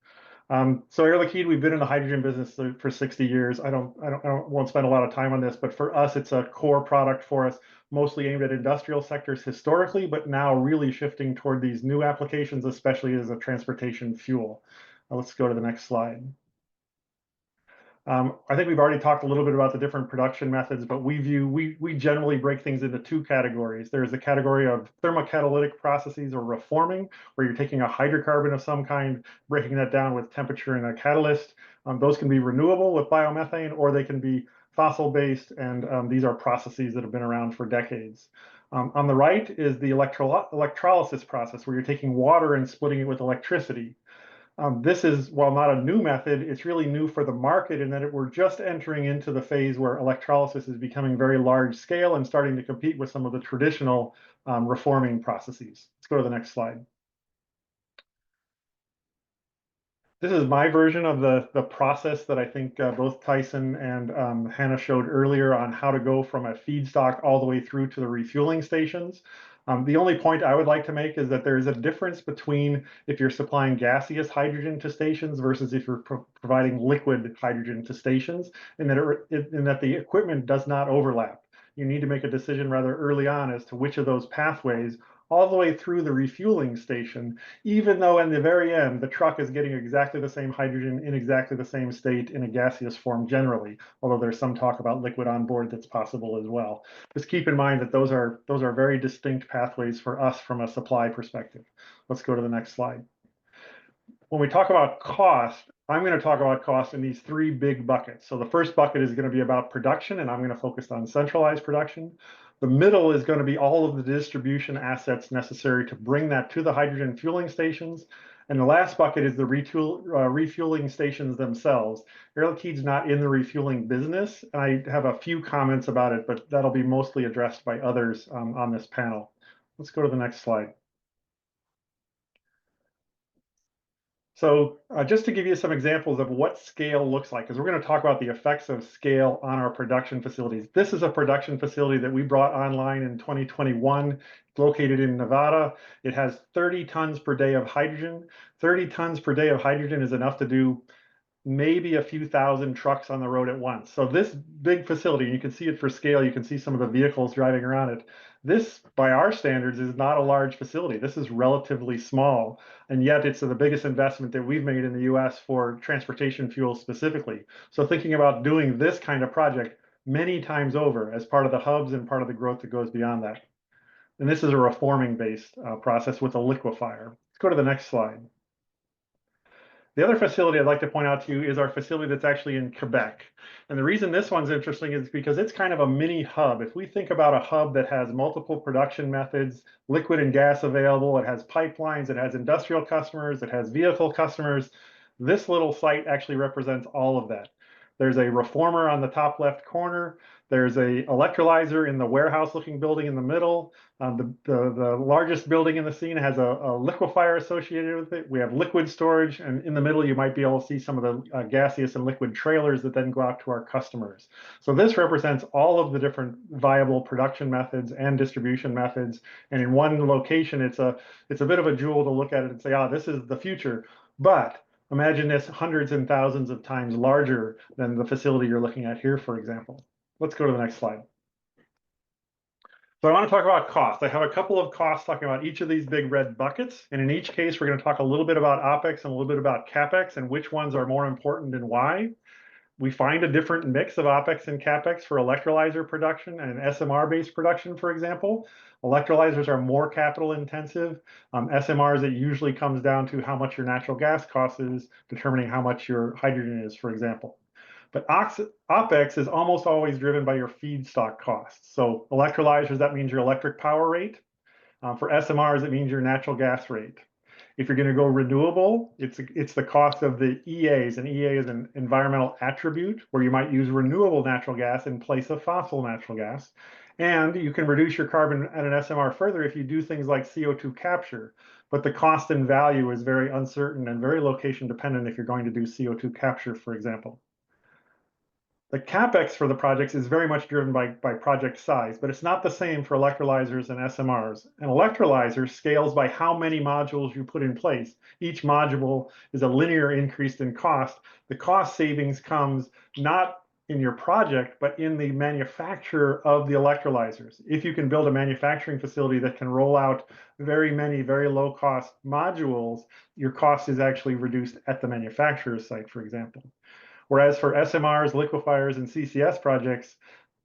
So Air Liquide, we've been in the hydrogen business for 60 years. I won't spend a lot of time on this, but for us, it's a core product for us, mostly aimed at industrial sectors historically, but now really shifting toward these new applications, especially as a transportation fuel. Let's go to the next slide. I think we've already talked a little bit about the different production methods, but we generally break things into two categories. There's a category of thermocatalytic processes or reforming, where you're taking a hydrocarbon of some kind, breaking that down with temperature and a catalyst. Those can be renewable with biomethane, or they can be fossil-based, and these are processes that have been around for decades. On the right is the electrolysis process, where you're taking water and splitting it with electricity. This is, while not a new method, it's really new for the market in that we're just entering into the phase where electrolysis is becoming very large scale and starting to compete with some of the traditional reforming processes. Let's go to the next slide. This is my version of the process that I think both Tyson and Hannah showed earlier on how to go from a feedstock all the way through to the refueling stations. The only point I would like to make is that there is a difference between if you're supplying gaseous hydrogen to stations versus if you're providing liquid hydrogen to stations, in that the equipment does not overlap. You need to make a decision rather early on as to which of those pathways all the way through the refueling station, even though in the very end, the truck is getting exactly the same hydrogen in exactly the same state in a gaseous form generally, although there's some talk about liquid on board that's possible as well. Just keep in mind that those are very distinct pathways for us from a supply perspective. Let's go to the next slide. When we talk about cost, I'm going to talk about cost in these three big buckets. So the first bucket is going to be about production, and I'm going to focus on centralized production. The middle is going to be all of the distribution assets necessary to bring that to the hydrogen fueling stations. And the last bucket is the refueling stations themselves. Air Liquide's not in the refueling business. I have a few comments about it, but that'll be mostly addressed by others on this panel. Let's go to the next slide. So just to give you some examples of what scale looks like, because we're going to talk about the effects of scale on our production facilities. This is a production facility that we brought online in 2021. It's located in Nevada. It has 30 tons per day of hydrogen. 30 tons per day of hydrogen is enough to do maybe a few thousand trucks on the road at once. So this big facility, you can see it for scale, you can see some of the vehicles driving around it. This, by our standards, is not a large facility. This is relatively small, and yet it's the biggest investment that we've made in the US for transportation fuel specifically. So thinking about doing this kind of project many times over as part of the hubs and part of the growth that goes beyond that. And this is a reforming-based process with a liquefier. Let's go to the next slide. The other facility I'd like to point out to you is our facility that's actually in Quebec. And the reason this one's interesting is because it's kind of a mini hub. If we think about a hub that has multiple production methods, liquid and gas available, it has pipelines, it has industrial customers, it has vehicle customers, this little site actually represents all of that. There's a reformer on the top left corner. There's a electrolyzer in the warehouse-looking building in the middle. The largest building in the scene has a liquefier associated with it. We have liquid storage, and in the middle, you might be able to see some of the gaseous and liquid trailers that then go out to our customers. So this represents all of the different viable production methods and distribution methods. And in one location, it's a bit of a jewel to look at it and say, ah, this is the future. But imagine this hundreds and thousands of times larger than the facility you're looking at here, for example. Let's go to the next slide. So I want to talk about cost. I have a couple of costs talking about each of these big red buckets. And in each case, we're going to talk a little bit about OpEx and a little bit about CapEx and which ones are more important and why. We find a different mix of OpEx and CapEx for electrolyzer production and SMR-based production, for example. Electrolyzers are more capital intensive. SMRs, it usually comes down to how much your natural gas cost is, determining how much your hydrogen is, for example. But OpEx is almost always driven by your feedstock costs. So electrolyzers, that means your electric power rate. For SMRs, it means your natural gas rate. If you're going to go renewable, it's the cost of the EAs, and EA is an environmental attribute where you might use renewable natural gas in place of fossil natural gas. And you can reduce your carbon at an SMR further if you do things like CO2 capture. But the cost and value is very uncertain and very location dependent if you're going to do CO2 capture, for example. The CapEx for the projects is very much driven by project size, but it's not the same for electrolyzers and SMRs. An electrolyzer scales by how many modules you put in place. Each module is a linear increase in cost. The cost savings comes not in your project, but in the manufacturer of the electrolyzers. If you can build a manufacturing facility that can roll out very many, very low cost modules, your cost is actually reduced at the manufacturer's site, for example. Whereas for SMRs, liquefiers, and CCS projects,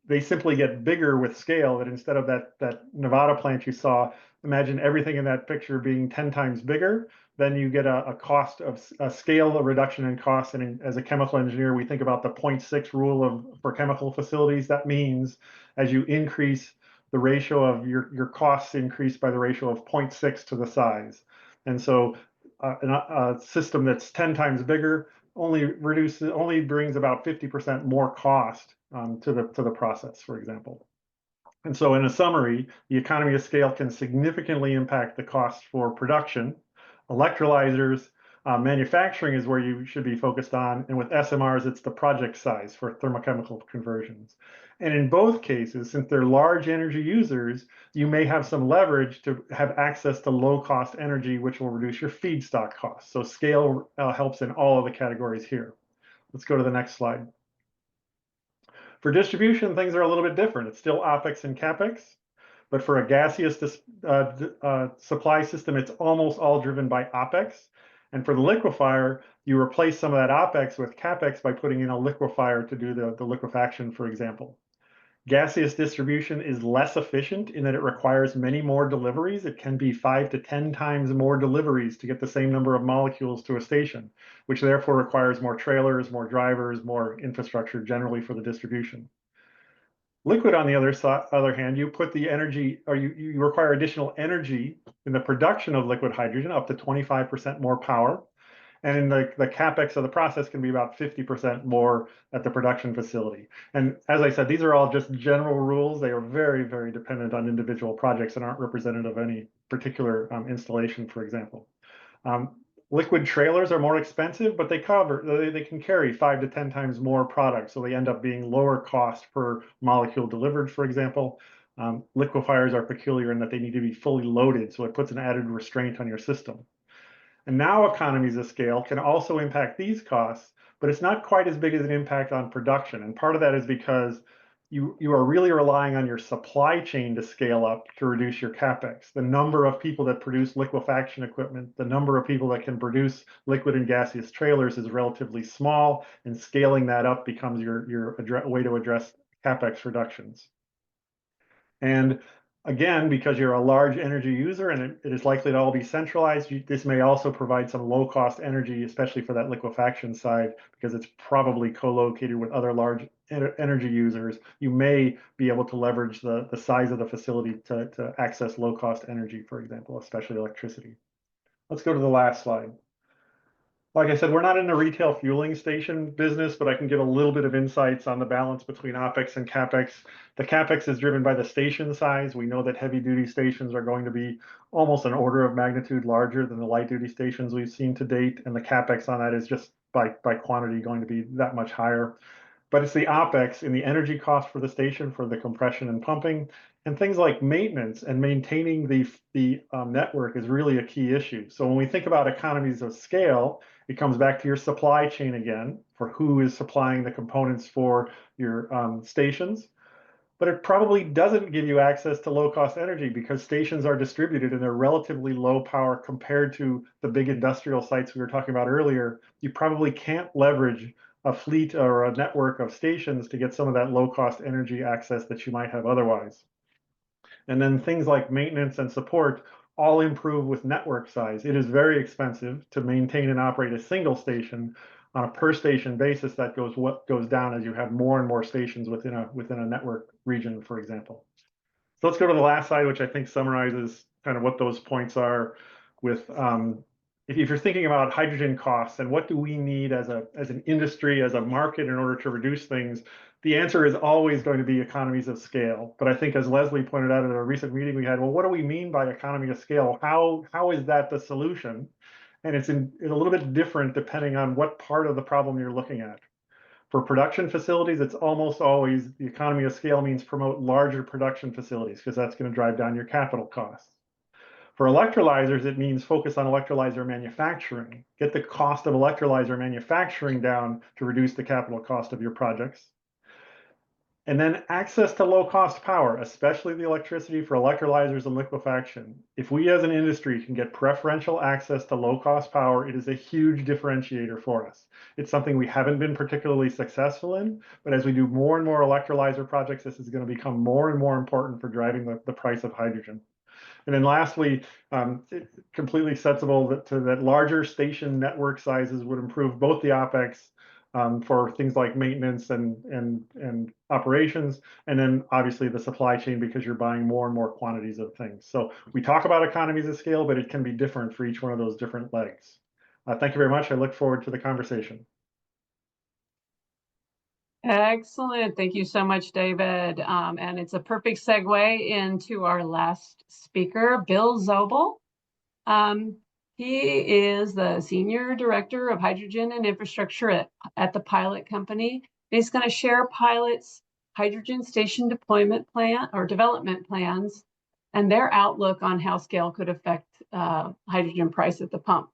they simply get bigger with scale. That instead of that Nevada plant you saw, imagine everything in that picture being 10 times bigger, then you get a cost of a scale, a reduction in cost. And as a chemical engineer, we think about the 0.6 rule for chemical facilities. That means as you increase the ratio of your costs increase by the ratio of 0.6 to the size. And so a system that's 10 times bigger only brings about 50% more cost to the process, for example. And so in a summary, the economy of scale can significantly impact the cost for production. Electrolyzers, manufacturing is where you should be focused on. And with SMRs, it's the project size for thermochemical conversions. And in both cases, since they're large energy users, you may have some leverage to have access to low cost energy, which will reduce your feedstock costs. So scale helps in all of the categories here. Let's go to the next slide. For distribution, things are a little bit different. It's still OpEx and CapEx, but for a gaseous supply system, it's almost all driven by OpEx. And for the liquefier, you replace some of that OpEx with CapEx by putting in a liquefier to do the liquefaction, for example. Gaseous distribution is less efficient in that it requires many more deliveries. It can be 5 to 10 times more deliveries to get the same number of molecules to a station, which therefore requires more trailers, more drivers, more infrastructure generally for the distribution. Liquid, on the other hand, you put the energy, or you require additional energy in the production of liquid hydrogen, up to 25% more power. And in the CapEx of the process can be about 50% more at the production facility. And as I said, these are all just general rules. They are very, very dependent on individual projects and aren't representative of any particular installation, for example. Liquid trailers are more expensive, but they can carry 5 to 10 times more product. So they end up being lower cost per molecule delivered, for example. Liquefiers are peculiar in that they need to be fully loaded. So it puts an added restraint on your system. And now economies of scale can also impact these costs, but it's not quite as big as an impact on production. And part of that is because you are really relying on your supply chain to scale up to reduce your CapEx. The number of people that produce liquefaction equipment, the number of people that can produce liquid and gaseous trailers is relatively small, and scaling that up becomes your way to address CapEx reductions. And again, because you're a large energy user and it is likely to all be centralized, this may also provide some low cost energy, especially for that liquefaction side, because it's probably co-located with other large energy users. You may be able to leverage the size of the facility to access low cost energy, for example, especially electricity. Let's go to the last slide. Like I said, we're not in the retail fueling station business, but I can give a little bit of insights on the balance between OpEx and CapEx. The CapEx is driven by the station size. We know that heavy duty stations are going to be almost an order of magnitude larger than the light duty stations we've seen to date. And the CapEx on that is just by quantity going to be that much higher. But it's the OpEx in the energy cost for the station for the compression and pumping, and things like maintenance and maintaining the network is really a key issue. So when we think about economies of scale, it comes back to your supply chain again for who is supplying the components for your stations. But it probably doesn't give you access to low cost energy because stations are distributed and they're relatively low power compared to the big industrial sites we were talking about earlier. You probably can't leverage a fleet or a network of stations to get some of that low cost energy access that you might have otherwise. And then things like maintenance and support all improve with network size. It is very expensive to maintain and operate a single station on a per station basis. That goes down as you have more and more stations within a network region, for example. So let's go to the last slide, which I think summarizes kind of what those points are with if you're thinking about hydrogen costs and what do we need as an industry, as a market in order to reduce things, the answer is always going to be economies of scale. But I think as Leslie pointed out at a recent meeting we had, well, what do we mean by economy of scale? How is that the solution? And it's a little bit different depending on what part of the problem you're looking at. For production facilities, it's almost always the economy of scale means promote larger production facilities because that's going to drive down your capital costs. For electrolyzers, it means focus on electrolyzer manufacturing. Get the cost of electrolyzer manufacturing down to reduce the capital cost of your projects. And then access to low-cost power, especially the electricity for electrolyzers and liquefaction. If we as an industry can get preferential access to low-cost power, it is a huge differentiator for us. It's something we haven't been particularly successful in, but as we do more and more electrolyzer projects, this is going to become more and more important for driving the price of hydrogen. And then lastly, completely sensible that larger station network sizes would improve both the OpEx for things like maintenance and operations, and then obviously the supply chain because you're buying more and more quantities of things. So we talk about economies of scale, but it can be different for each one of those different legs. Thank you very much. I look forward to the conversation. Excellent. Thank you so much, David. And it's a perfect segue into our last speaker, Bill Zobel. He is the Senior Director of Hydrogen and Infrastructure at the Pilot Company. He's going to share Pilot's hydrogen station deployment plan or development plans and their outlook on how scale could affect hydrogen price at the pump.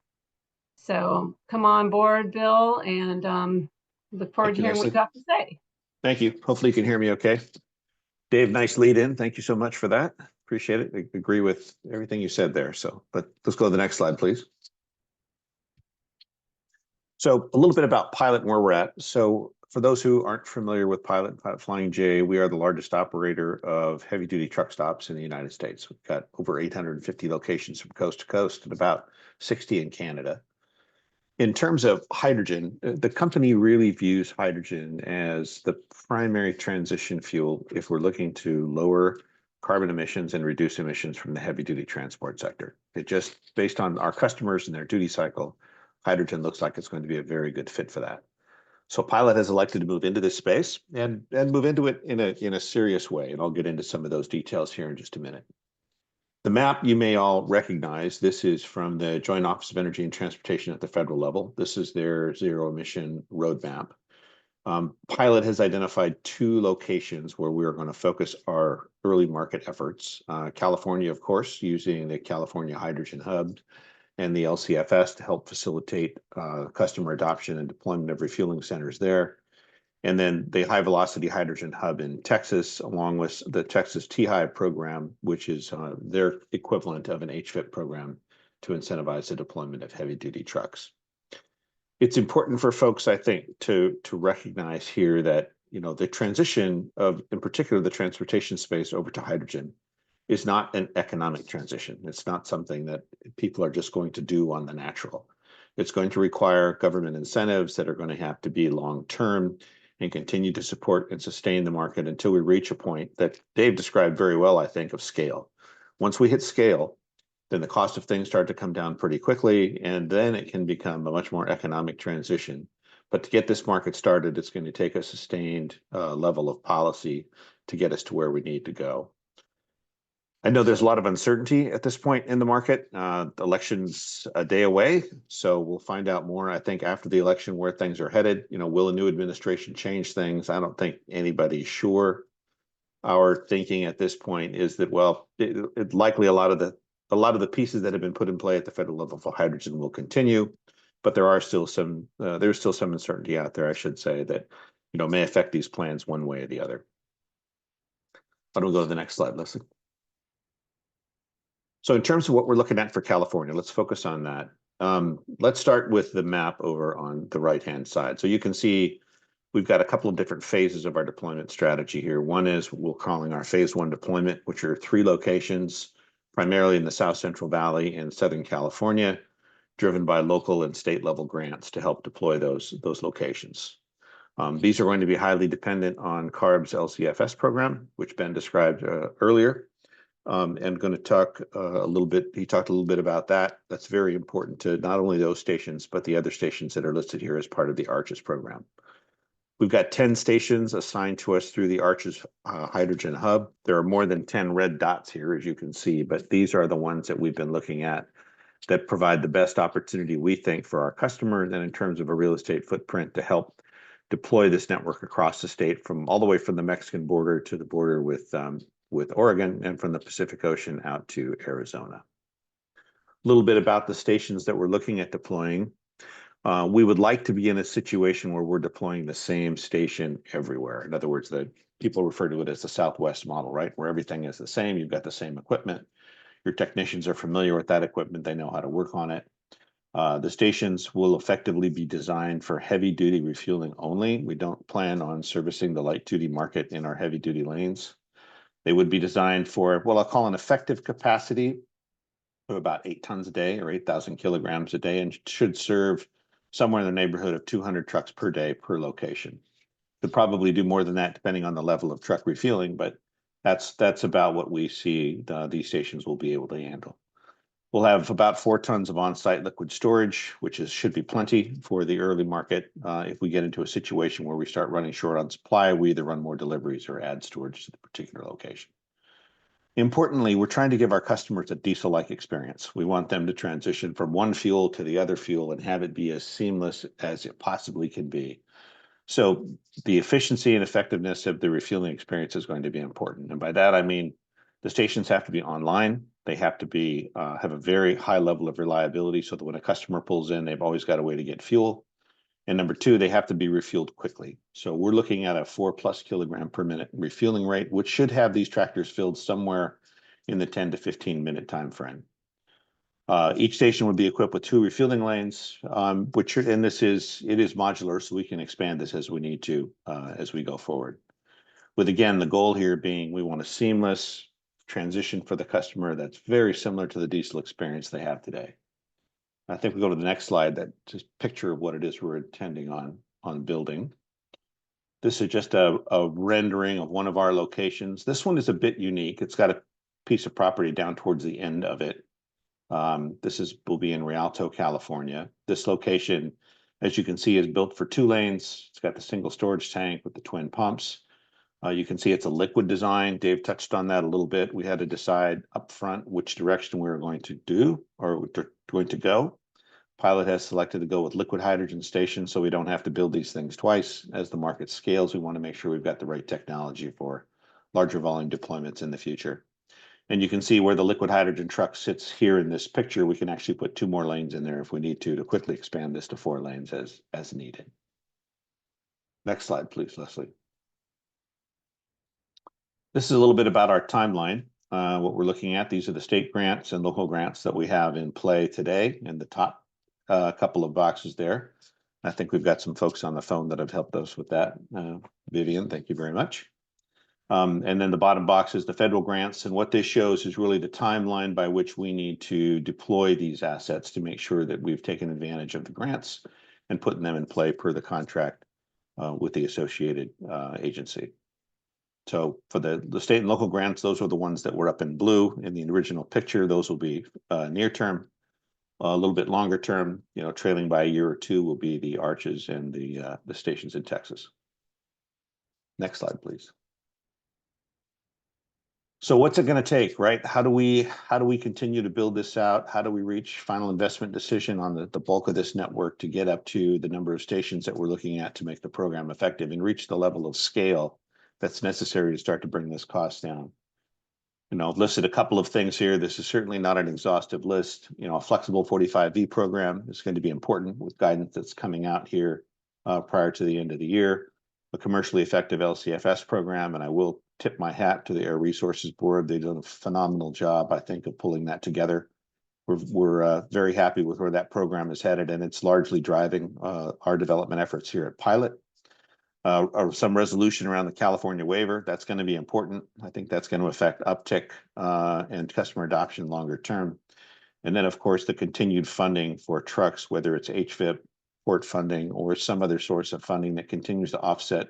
So come on board, Bill, and look forward to hearing what you have to say. Thank you. Hopefully you can hear me okay. Dave, nice lead in. Thank you so much for that. Appreciate it. I agree with everything you said there. So, but let's go to the next slide, please. So a little bit about Pilot and where we're at. So for those who aren't familiar with Pilot Flying J, we are the largest operator of heavy duty truck stops in the United States. We've got over 850 locations from coast to coast and about 60 in Canada. In terms of hydrogen, the company really views hydrogen as the primary transition fuel if we're looking to lower carbon emissions and reduce emissions from the heavy duty transport sector. It just, based on our customers and their duty cycle, hydrogen looks like it's going to be a very good fit for that. So Pilot has elected to move into this space and move into it in a serious way. And I'll get into some of those details here in just a minute. The map you may all recognize. This is from the Joint Office of Energy and Transportation at the federal level. This is their zero emission roadmap. Pilot has identified 2 locations where we're going to focus our early market efforts. California, of course, using the California Hydrogen Hub and the LCFS to help facilitate customer adoption and deployment of refueling centers there. And then the High Velocity Hydrogen Hub in Texas, along with the Texas T-Hive program, which is their equivalent of an HVIP program to incentivize the deployment of heavy-duty trucks. It's important for folks, I think, to recognize here that the transition of, in particular, the transportation space over to hydrogen is not an economic transition. It's not something that people are just going to do on the natural. It's going to require government incentives that are going to have to be long-term and continue to support and sustain the market until we reach a point that Dave described very well, I think, of scale. Once we hit scale, then the cost of things start to come down pretty quickly, and then it can become a much more economic transition. But to get this market started, it's going to take a sustained level of policy to get us to where we need to go. I know there's a lot of uncertainty at this point in the market. The election's a day away, so we'll find out more, I think, after the election where things are headed. Will a new administration change things? I don't think anybody's sure. Our thinking at this point is that, well, it likely a lot of the pieces that have been put in play at the federal level for hydrogen will continue, but there's still some uncertainty out there, I should say, that may affect these plans one way or the other. Why don't we go to the next slide, Leslie? So in terms of what we're looking at for California, let's focus on that. Let's start with the map over on the right-hand side. So you can see we've got a couple of different phases of our deployment strategy here. One is we're calling our phase 1 deployment, which are 3 locations, primarily in the South Central Valley and Southern California, driven by local and state level grants to help deploy those locations. These are going to be highly dependent on CARB's LCFS program, which Ben described earlier. And going to talk a little bit, he talked a little bit about that. That's very important to not only those stations, but the other stations that are listed here as part of the ARCHES program. We've got 10 stations assigned to us through the ARCHES Hydrogen Hub. There are more than 10 red dots here, as you can see, but these are the ones that we've been looking at that provide the best opportunity, we think, for our customers and in terms of a real estate footprint to help deploy this network across the state from all the way from the Mexican border to the border with Oregon, and from the Pacific Ocean out to Arizona. A little bit about the stations that we're looking at deploying. We would like to be in a situation where we're deploying the same station everywhere. In other words, the people refer to it as the Southwest model, right? Where everything is the same, you've got the same equipment. Your technicians are familiar with that equipment, they know how to work on it. The stations will effectively be designed for heavy duty refueling only. We don't plan on servicing the light duty market in our heavy duty lanes. They would be designed for what I'll call an effective capacity of about 8 tons a day or 8,000 kilograms a day, and should serve somewhere in the neighborhood of 200 trucks per day per location. Could probably do more than that depending on the level of truck refueling, but that's about what we see these stations will be able to handle. We'll have about 4 tons of on-site liquid storage, which should be plenty for the early market. If we get into a situation where we start running short on supply, we either run more deliveries or add storage to the particular location. Importantly, we're trying to give our customers a diesel-like experience. We want them to transition from one fuel to the other fuel and have it be as seamless as it possibly can be. So the efficiency and effectiveness of the refueling experience is going to be important. And by that, I mean the stations have to be online. They have to be have a very high level of reliability so that when a customer pulls in, they've always got a way to get fuel. And number 2, they have to be refueled quickly. So we're looking at a 4+ kilogram per minute refueling rate, which should have these tractors filled somewhere in the 10 to 15 minute time frame. Each station would be equipped with 2 refueling lanes, it is modular, so we can expand this as we need to as we go forward. With again, the goal here being we want a seamless transition for the customer that's very similar to the diesel experience they have today. I think we go to the next slide, that just picture of what it is we're intending on building. This is just a rendering of one of our locations. This one is a bit unique. It's got a piece of property down towards the end of it. Will be in Rialto, California. This location, as you can see, is built for 2 lanes. It's got the single storage tank with the twin pumps. You can see it's a liquid design. Dave touched on that a little bit. We had to decide up front which direction we were going to do or going to go. Pilot has selected to go with liquid hydrogen stations, so we don't have to build these things twice. As the market scales, we want to make sure we've got the right technology for larger volume deployments in the future. And you can see where the liquid hydrogen truck sits here in this picture. We can actually put 2 more lanes in there if we need to quickly expand this to 4 lanes as needed. Next slide, please, Leslie. This is a little bit about our timeline. What we're looking at, these are the state grants and local grants that we have in play today in the top couple of boxes there. I think we've got some folks on the phone that have helped us with that. Vivian, thank you very much. And then the bottom box is the federal grants. And what this shows is really the timeline by which we need to deploy these assets to make sure that we've taken advantage of the grants and putting them in play per the contract with the associated agency. So for the state and local grants, those are the ones that were up in blue in the original picture. Those will be near term. A little bit longer term, trailing by a year or 2 will be the arches and the stations in Texas. Next slide, please. So what's it going to take, right? How do we continue to build this out? How do we reach final investment decision on the bulk of this network to get up to the number of stations that we're looking at to make the program effective and reach the level of scale that's necessary to start to bring this cost down? I've listed a couple of things here. This is certainly not an exhaustive list. A flexible 45V program is going to be important with guidance that's coming out here prior to the end of the year. A commercially effective LCFS program, and I will tip my hat to the Air Resources Board. They've done a phenomenal job, I think, of pulling that together. We're very happy with where that program is headed, and it's largely driving our development efforts here at Pilot. Or some resolution around the California waiver. That's going to be important. I think that's going to affect uptick and customer adoption longer term. And then, of course, the continued funding for trucks, whether it's HVIP, port funding, or some other source of funding that continues to offset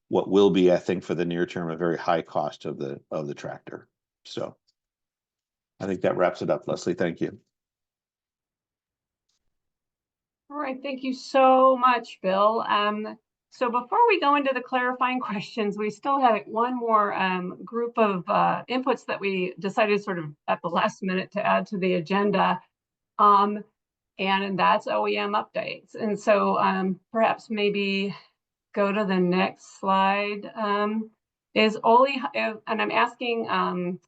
what will be, I think, for the near term, a very high cost of the tractor. So I think that wraps it up, Leslie. Thank you. All right, thank you so much, Bill. So before we go into the clarifying questions, we still have one more group of inputs that we decided sort of at the last minute to add to the agenda. And that's OEM updates. And so perhaps maybe go to the next slide. Is Oli, and I'm asking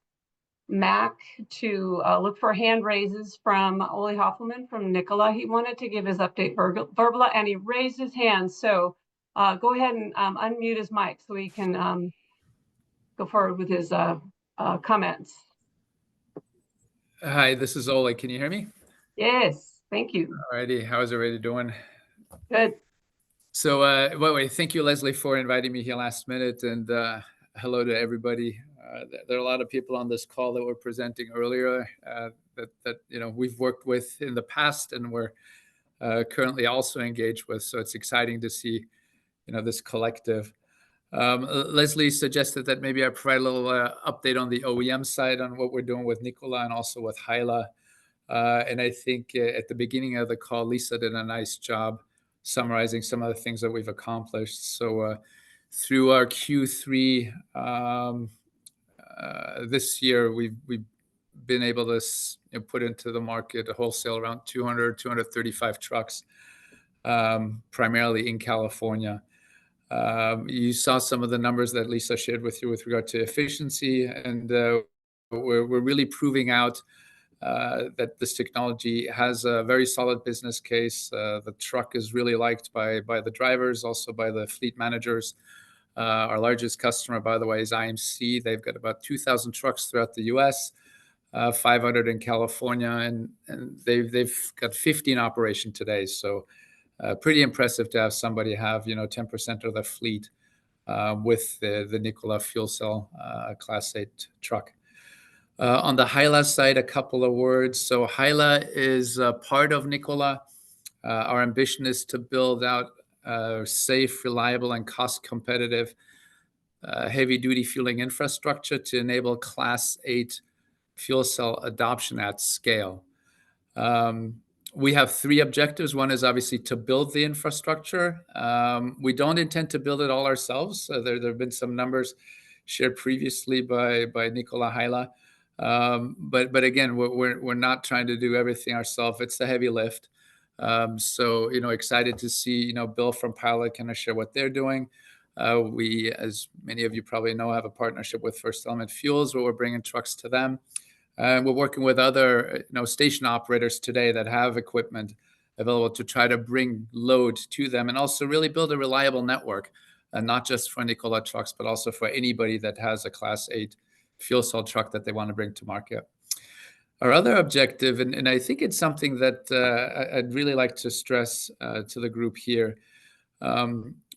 Mac to look for hand raises from Oli Hoffelman from Nikola. He wanted to give his update verbally, and he raised his hand. So go ahead and unmute his mic so he can go forward with his comments. Hi, this is Oli. Can you hear me? Yes, thank you. Alrighty, how's everybody doing? Good. So, wait, thank you, Leslie, for inviting me here last minute, and hello to everybody. There are a lot of people on this call that were presenting earlier that we've worked with in the past, and we're currently also engaged with. So it's exciting to see, this collective. Leslie suggested that maybe I provide a little update on the OEM side on what we're doing with Nikola and also with HYLA. And I think at the beginning of the call, Lisa did a nice job summarizing some of the things that we've accomplished. So through our Q3 this year, we've been able to put into the market a wholesale around 235 trucks, primarily in California. You saw some of the numbers that Lisa shared with you with regard to efficiency, and we're really proving out that this technology has a very solid business case. The truck is really liked by the drivers, also by the fleet managers. Our largest customer, by the way, is IMC. They've got about 2,000 trucks throughout the U.S., 500 in California, and they've got 50 in operation today. So pretty impressive to have somebody have 10% of the fleet with the Nikola fuel cell Class 8 truck. On the HYLA side, a couple of words. So HYLA is part of Nikola. Our ambition is to build out safe, reliable, and cost-competitive heavy-duty fueling infrastructure to enable Class 8 fuel cell adoption at scale. We have three objectives. One is obviously to build the infrastructure. We don't intend to build it all ourselves. There have been some numbers shared previously by Nikola HYLA. But again, we're not trying to do everything ourselves. It's a heavy lift. So excited to see Bill from Pilot kind of share what they're doing. We, as many of you probably know, have a partnership with First Element Fuels where we're bringing trucks to them. We're working with other station operators today that have equipment available to try to bring load to them and also really build a reliable network, not just for Nikola trucks, but also for anybody that has a Class 8 fuel cell truck that they want to bring to market. Our other objective, and I think it's something that I'd really like to stress to the group here,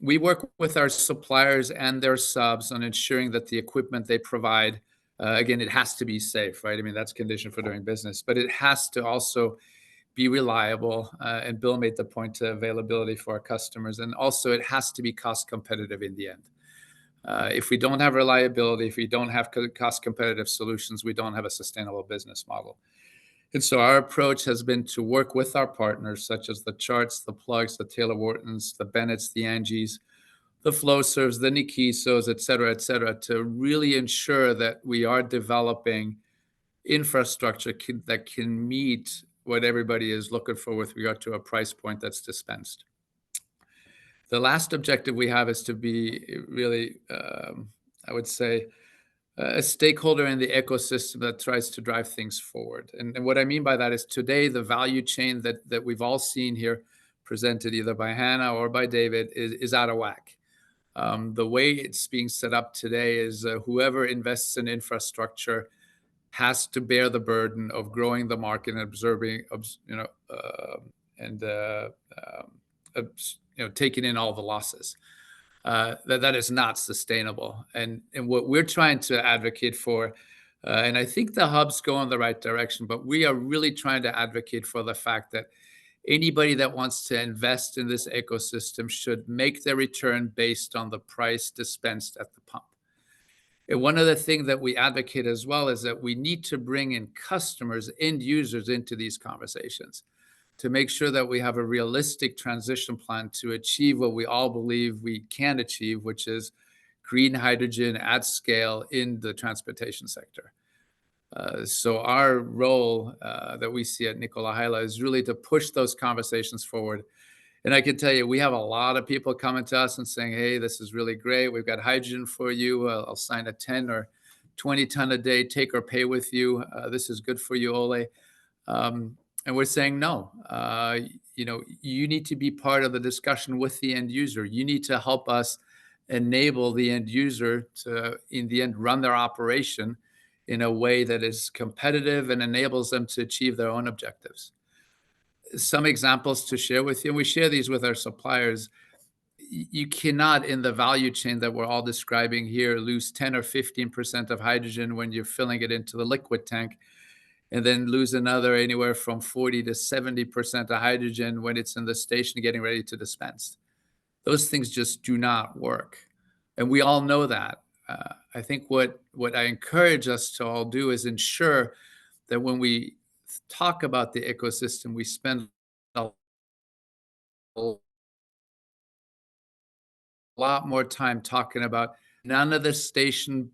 we work with our suppliers and their subs on ensuring that the equipment they provide, again, it has to be safe, right? I mean, that's condition for doing business, but it has to also be reliable. And Bill made the point to availability for our customers. And also it has to be cost competitive in the end. If we don't have reliability, if we don't have cost competitive solutions, we don't have a sustainable business model. And so our approach has been to work with our partners, such as the Charts, the Plugs, the Taylor Whartons, the Bennett's, the Angies, the Flowserves, the Nikisos, et cetera, to really ensure that we are developing infrastructure that can meet what everybody is looking for with regard to a price point that's dispensed. The last objective we have is to be really, I would say, a stakeholder in the ecosystem that tries to drive things forward. And what I mean by that is today, the value chain that we've all seen here presented either by Hannah or by David is out of whack. The way it's being set up today is whoever invests in infrastructure has to bear the burden of growing the market and observing, taking in all the losses. That is not sustainable. And what we're trying to advocate for, and I think the hubs go in the right direction, but we are really trying to advocate for the fact that anybody that wants to invest in this ecosystem should make their return based on the price dispensed at the pump. And one other thing that we advocate as well is that we need to bring in customers, end users into these conversations to make sure that we have a realistic transition plan to achieve what we all believe we can achieve, which is green hydrogen at scale in the transportation sector. So our role that we see at Nikola HYLA is really to push those conversations forward And I can tell you, we have a lot of people coming to us and saying, hey, this is really great. We've got hydrogen for you. I'll sign a 10 or 20 ton a day take or pay with you. This is good for you, Ole. And we're saying, no, you need to be part of the discussion with the end user. You need to help us enable the end user to, in the end, run their operation in a way that is competitive and enables them to achieve their own objectives. Some examples to share with you, and we share these with our suppliers. You cannot, in the value chain that we're all describing here, lose 10 or 15% of hydrogen when you're filling it into the liquid tank, and then lose another anywhere from 40 to 70% of hydrogen when it's in the station getting ready to dispense. Those things just do not work. And we all know that. I think what I encourage us to all do is ensure that when we talk about the ecosystem, we spend a lot more time talking about none of the station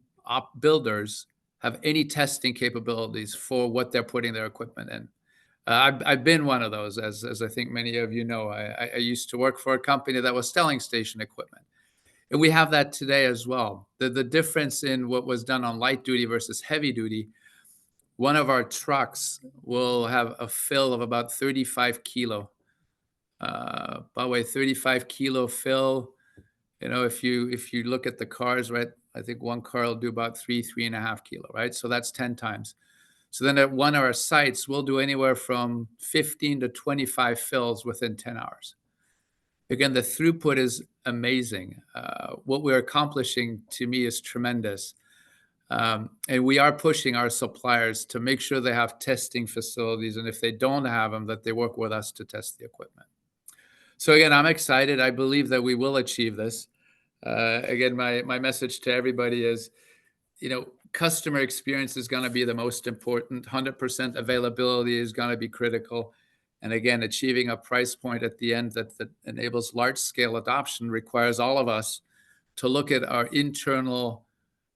builders have any testing capabilities for what they're putting their equipment in. I've been one of those, as I think many of you know. I used to work for a company that was selling station equipment. And we have that today as well. The difference in what was done on light duty versus heavy duty, one of our trucks will have a fill of about 35 kilo. By the way, 35 kilo fill, if you look at the cars, right, I think one car will do about 3.5 kilo, right? So that's 10 times. So then at one of our sites, we'll do anywhere from 15 to 25 fills within 10 hours. Again, the throughput is amazing. What we're accomplishing, to me, is tremendous. And we are pushing our suppliers to make sure they have testing facilities, and if they don't have them, that they work with us to test the equipment. So again, I'm excited. I believe that we will achieve this. Again, my message to everybody is, customer experience is going to be the most important. 100% availability is going to be critical. And again, achieving a price point at the end that enables large-scale adoption requires all of us to look at our internal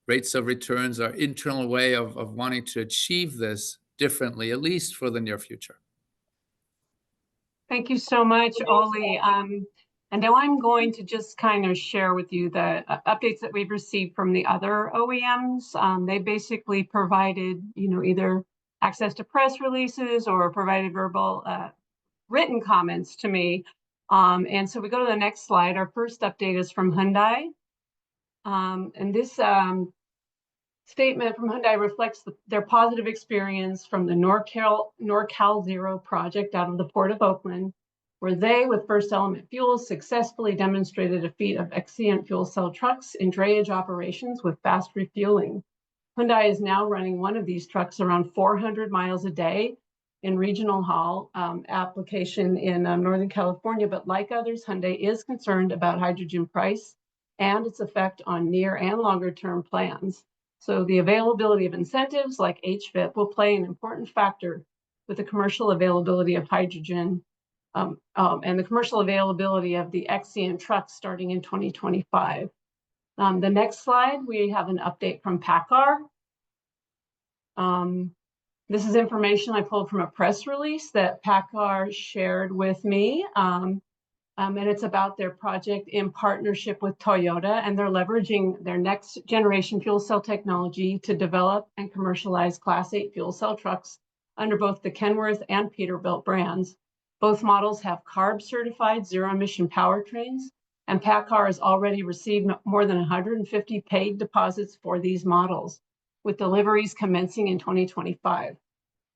rates of returns, our internal way of wanting to achieve this differently, at least for the near future. Thank you so much, Ole. And now I'm going to just kind of share with you the updates that we've received from the other OEMs. They basically provided, either access to press releases or provided verbal written comments to me. And so we go to the next slide. Our first update is from Hyundai. And this statement from Hyundai reflects their positive experience from the NorCal Zero project out of the Port of Oakland, where they, with First Element Fuels, successfully demonstrated a fleet of Exient fuel cell trucks in drayage operations with fast refueling. Hyundai is now running one of these trucks around 400 miles a day in regional haul application in Northern California. But like others, Hyundai is concerned about hydrogen price and its effect on near and longer term plans. So the availability of incentives like HVIP will play an important factor with the commercial availability of hydrogen and the commercial availability of the Exient trucks starting in 2025. The next slide, we have an update from PACCAR. This is information I pulled from a press release that PACCAR shared with me. And it's about their project in partnership with Toyota, and they're leveraging their next generation fuel cell technology to develop and commercialize Class 8 fuel cell trucks under both the Kenworth and Peterbilt brands. Both models have CARB certified zero emission powertrains, and PACCAR has already received more than 150 paid deposits for these models, with deliveries commencing in 2025.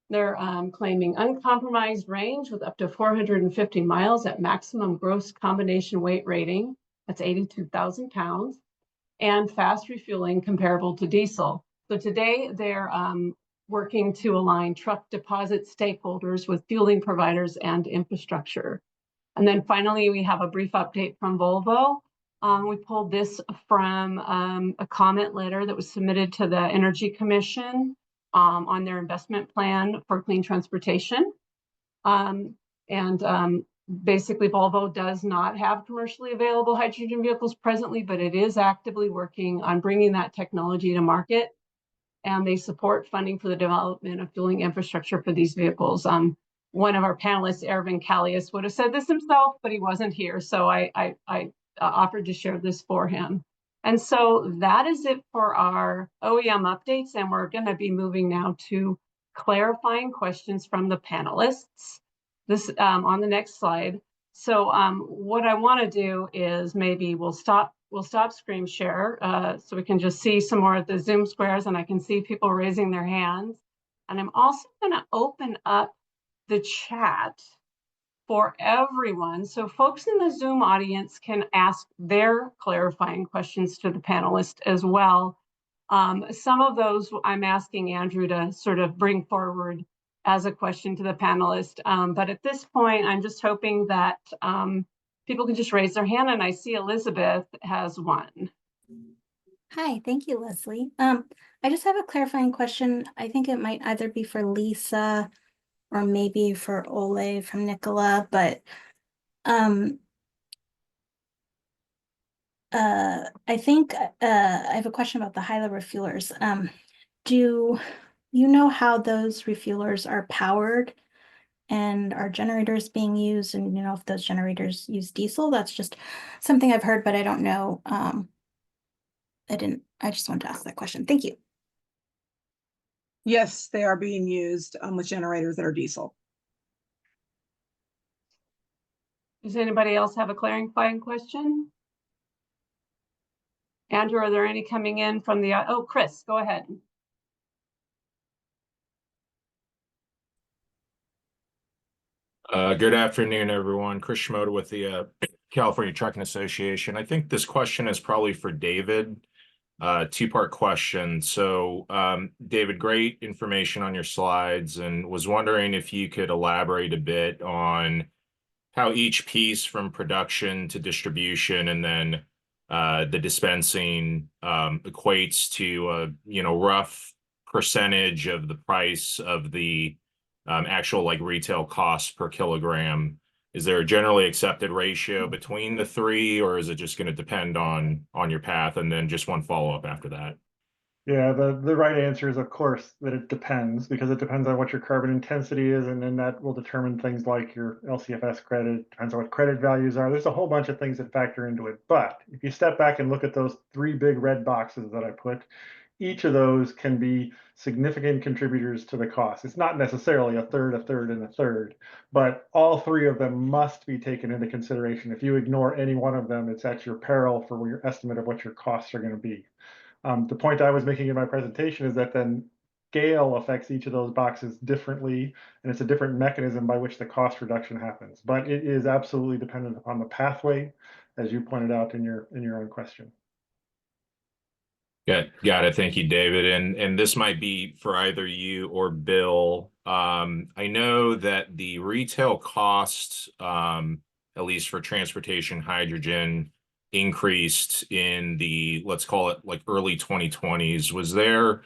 They're claiming uncompromised range with up to 450 miles at maximum gross combination weight rating, that's 82,000 pounds, and fast refueling comparable to diesel. So today they're working to align truck deposit stakeholders with fueling providers and infrastructure. And then finally, we have a brief update from Volvo. We pulled this from a comment letter that was submitted to the Energy Commission on their investment plan for clean transportation. Basically, Volvo does not have commercially available hydrogen vehicles presently, but it is actively working on bringing that technology to market. And they support funding for the development of fueling infrastructure for these vehicles. one of our panelists, Ervin Callius, would have said this himself, but he wasn't here. So I offered to share this for him. And so that is it for our OEM updates. And we're going to be moving now to clarifying questions from the panelists. This on the next slide. So what I want to do is maybe we'll stop screen share so we can just see some more of the Zoom squares and I can see people raising their hands. And I'm also going to open up the chat for everyone. So folks in the Zoom audience can ask their clarifying questions to the panelists as well. Some of those I'm asking Andrew to sort of bring forward as a question to the panelist. But at this point, I'm just hoping that people can just raise their hand, and I see Elizabeth has one. Hi, thank you, Leslie. I just have a clarifying question. I think it might either be for Lisa or maybe for Ole from Nicola, but I think I have a question about the HYLA refuelers. Do you know how those refuelers are powered and are generators being used? And you know if those generators use diesel? That's just something I've heard, but I don't know. I just wanted to ask that question. Thank you. Yes, they are being used with generators that are diesel. Does anybody else have a clarifying question? Andrew, are there any coming in from the, oh, Chris, go ahead. Good afternoon, everyone. Chris Shimoda with the California Trucking Association. I think this question is probably for David. Two-part question. So, David, great information on your slides, and was wondering if you could elaborate a bit on how each piece from production to distribution and then the dispensing equates to a rough percentage of the price of the actual like retail cost per kilogram. Is there a generally accepted ratio between the three, or is it just going to depend on your path? And then just one follow-up after that. Yeah, the right answer is, of course, that it depends, because it depends on what your carbon intensity is, and then that will determine things like your LCFS credit, depends on what credit values are. There's a whole bunch of things that factor into it. But if you step back and look at those three big red boxes that I put, each of those can be significant contributors to the cost. It's not necessarily a third, and a third, but all three of them must be taken into consideration. If you ignore any one of them, it's at your peril for your estimate of what your costs are going to be. The point I was making in my presentation is that then scale affects each of those boxes differently, and it's a different mechanism by which the cost reduction happens. But it is absolutely dependent upon the pathway, as you pointed out in your own question. Got it. Thank you, David. And this might be for either you or Bill. I know that the retail cost, at least for transportation hydrogen, increased in the, let's call it like early 2020s. Was there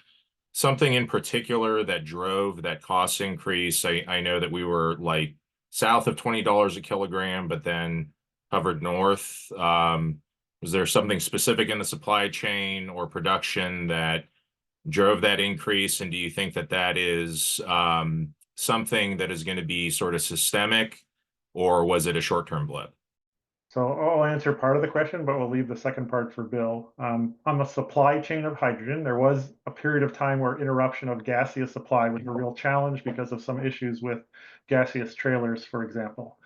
something in particular that drove that cost increase? I know that we were like south of $20 a kilogram, but then hovered north. Was there something specific in the supply chain or production that drove that increase? And do you think that that is something that is going to be sort of systemic, or was it a short-term blip? So I'll answer part of the question, but we'll leave the second part for Bill. On the supply chain of hydrogen, there was a period of time where interruption of gaseous supply was a real challenge because of some issues with gaseous trailers, for example.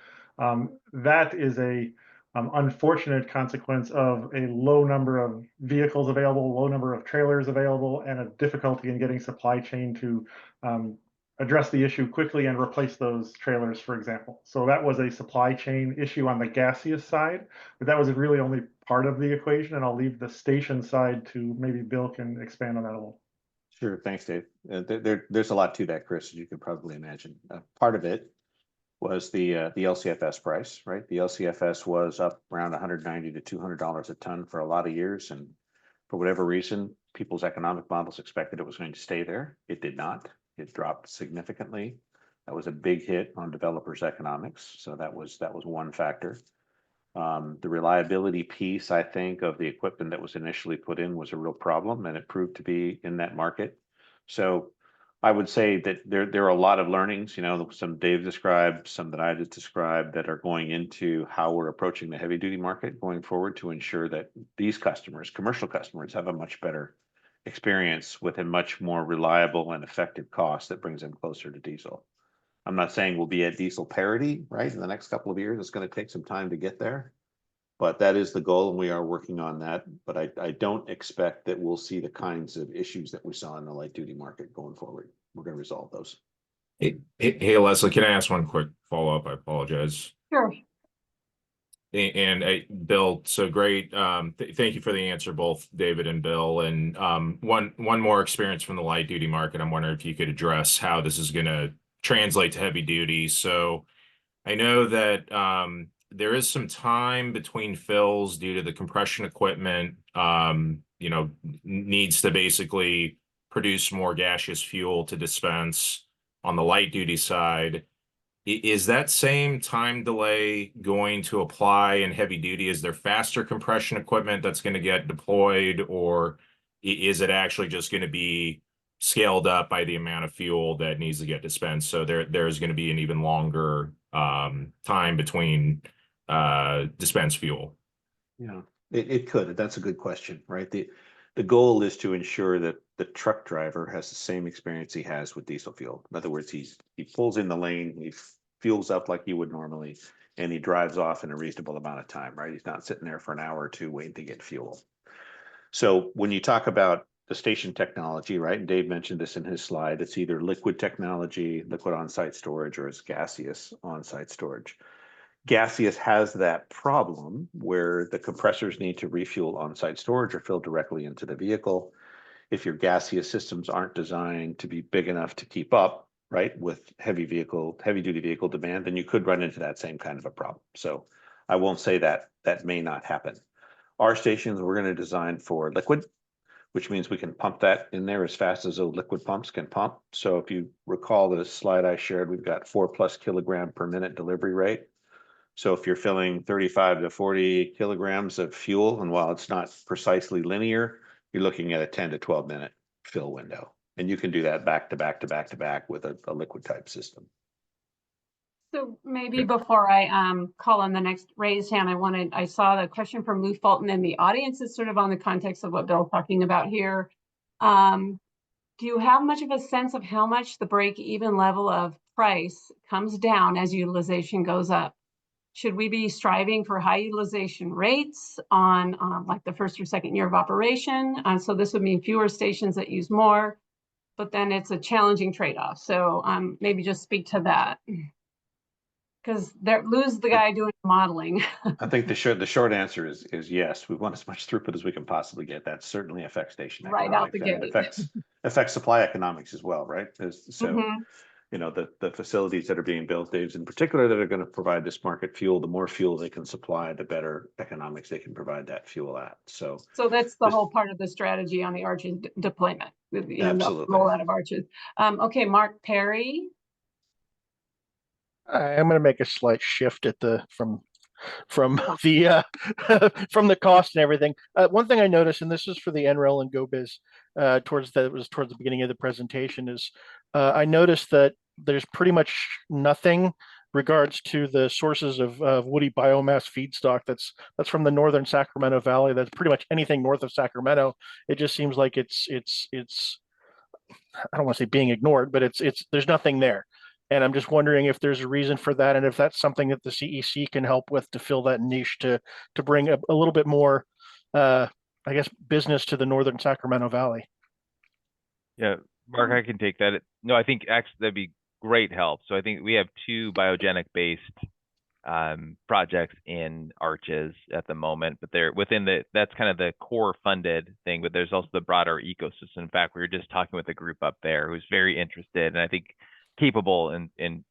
That is a unfortunate consequence of a low number of vehicles available, low number of trailers available, and a difficulty in getting supply chain to address the issue quickly and replace those trailers, for example. So that was a supply chain issue on the gaseous side, but that was really only part of the equation, and I'll leave the station side to maybe Bill can expand on that a little. Sure, thanks, Dave. There's a lot to that, Chris, as you can probably imagine. Part of it was the LCFS price, right? The LCFS was up around $190 to $200 a ton for a lot of years, and for whatever reason, people's economic models expected it was going to stay there. It did not. It dropped significantly. That was a big hit on developers' economics. So that was one factor. The reliability piece, I think, of the equipment that was initially put in was a real problem, and it proved to be in that market. So I would say that there are a lot of learnings, you know, some Dave described, some that I just described, that are going into how we're approaching the heavy duty market going forward to ensure that these customers, commercial customers, have a much better experience with a much more reliable and effective cost that brings them closer to diesel. I'm not saying we'll be at diesel parity, right, in the next couple of years. It's going to take some time to get there. But that is the goal, and we are working on that. But I don't expect that we'll see the kinds of issues that we saw in the light duty market going forward. We're going to resolve those. Hey, Leslie, can I ask one quick follow-up? I apologize. Sure. And Bill, so great. Thank you for the answer, both David and Bill. And one more experience from the light duty market. I'm wondering if you could address how this is going to translate to heavy duty. So I know that there is some time between fills due to the compression equipment, you know, needs to basically produce more gaseous fuel to dispense on the light duty side. Is that same time delay going to apply in heavy duty? Is there faster compression equipment that's going to get deployed, or is it actually just going to be scaled up by the amount of fuel that needs to get dispensed? So there's going to be an even longer time between dispense fuel. Yeah, it could. That's a good question, right? The goal is to ensure that the truck driver has the same experience he has with diesel fuel. In other words, he pulls in the lane, he fuels up like you would normally, and he drives off in a reasonable amount of time, right? He's not sitting there for an hour or two waiting to get fuel. So when you talk about the station technology, right, and Dave mentioned this in his slide, it's either liquid technology, liquid on-site storage, or it's gaseous on-site storage. Gaseous has that problem where the compressors need to refuel on-site storage or fill directly into the vehicle. If your gaseous systems aren't designed to be big enough to keep up, right, with heavy duty vehicle demand, then you could run into that same kind of a problem. So I won't say that may not happen. Our stations, we're going to design for liquid, which means we can pump that in there as fast as those liquid pumps can pump. So if you recall the slide I shared, we've got 4+ kilogram per minute delivery rate. So if you're filling 35 to 40 kilograms of fuel, and while it's not precisely linear, you're looking at a 10 to 12 minute fill window. And you can do that back to back to back to back with a liquid type system. So maybe before I call on the next raised hand, I saw the question from Lou Fulton in the audience. Is sort of on the context of what Bill's talking about here. Do you have much of a sense of how much the break-even level of price comes down as utilization goes up? Should we be striving for high utilization rates on like the first or second year of operation? So this would mean fewer stations that use more, but then it's a challenging trade-off. So maybe just speak to that. Because lose the guy doing modeling. I think the short answer is yes. We want as much throughput as we can possibly get. That certainly affects station right out the economics. gate. It affects supply economics as well, right? So you know, the facilities that are being built, Dave's in particular, that are going to provide this market fuel, the more fuel they can supply, the better economics they can provide that fuel at. So that's the whole part of the strategy on the Arches deployment, you know, the rollout of Arches. Okay, Mark Perry. I'm going to make a slight shift at from the from the cost and everything. One thing I noticed, and this is for the NREL and GoBiz, towards the beginning of the presentation, is I noticed that there's pretty much nothing regards to the sources of woody biomass feedstock that's from the northern Sacramento Valley. That's pretty much anything north of Sacramento. It just seems like it's I don't want to say being ignored, but there's nothing there. And I'm just wondering if there's a reason for that, and if that's something that the CEC can help with to fill that niche, to bring a little bit more, I guess, business to the northern Sacramento Valley. Yeah, Mark, I can take that. No, I think actually that'd be great help. So I think we have 2 biogenic based projects in Arches at the moment, but they're within that's kind of the core funded thing, but there's also the broader ecosystem. In fact, we were just talking with a group up there who's very interested, and I think capable in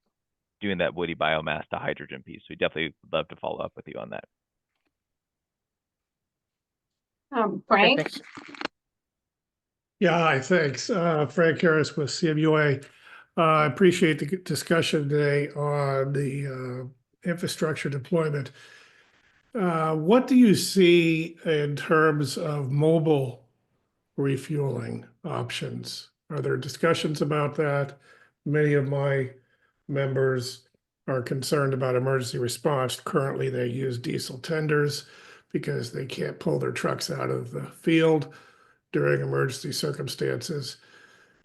doing that woody biomass to hydrogen piece. We definitely would love to follow up with you on that. Frank? Okay, Yeah, hi, thanks. Frank Harris with CMUA. I appreciate the discussion today on the infrastructure deployment. What do you see in terms of mobile refueling options? Are there discussions about that? Many of my members are concerned about emergency response. Currently, they use diesel tenders because they can't pull their trucks out of the field during emergency circumstances.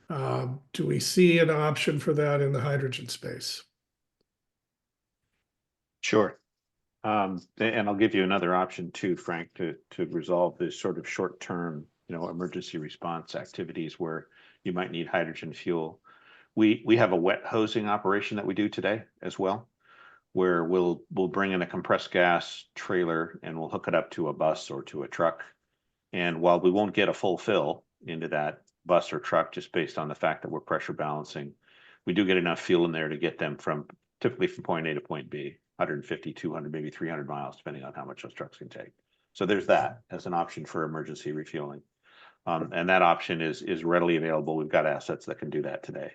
Do we see an option for that in the hydrogen space? Sure. And I'll give you another option too, Frank, to resolve this sort of short-term, emergency response activities where you might need hydrogen fuel. We have a wet hosing operation that we do today as well, where we'll bring in a compressed gas trailer and we'll hook it up to a bus or to a truck. And while we won't get a full fill into that bus or truck just based on the fact that we're pressure balancing, we do get enough fuel in there to get them typically from point A to point B, 150, 200, maybe 300 miles, depending on how much those trucks can take. So there's that as an option for emergency refueling. And that option is readily available. We've got assets that can do that today.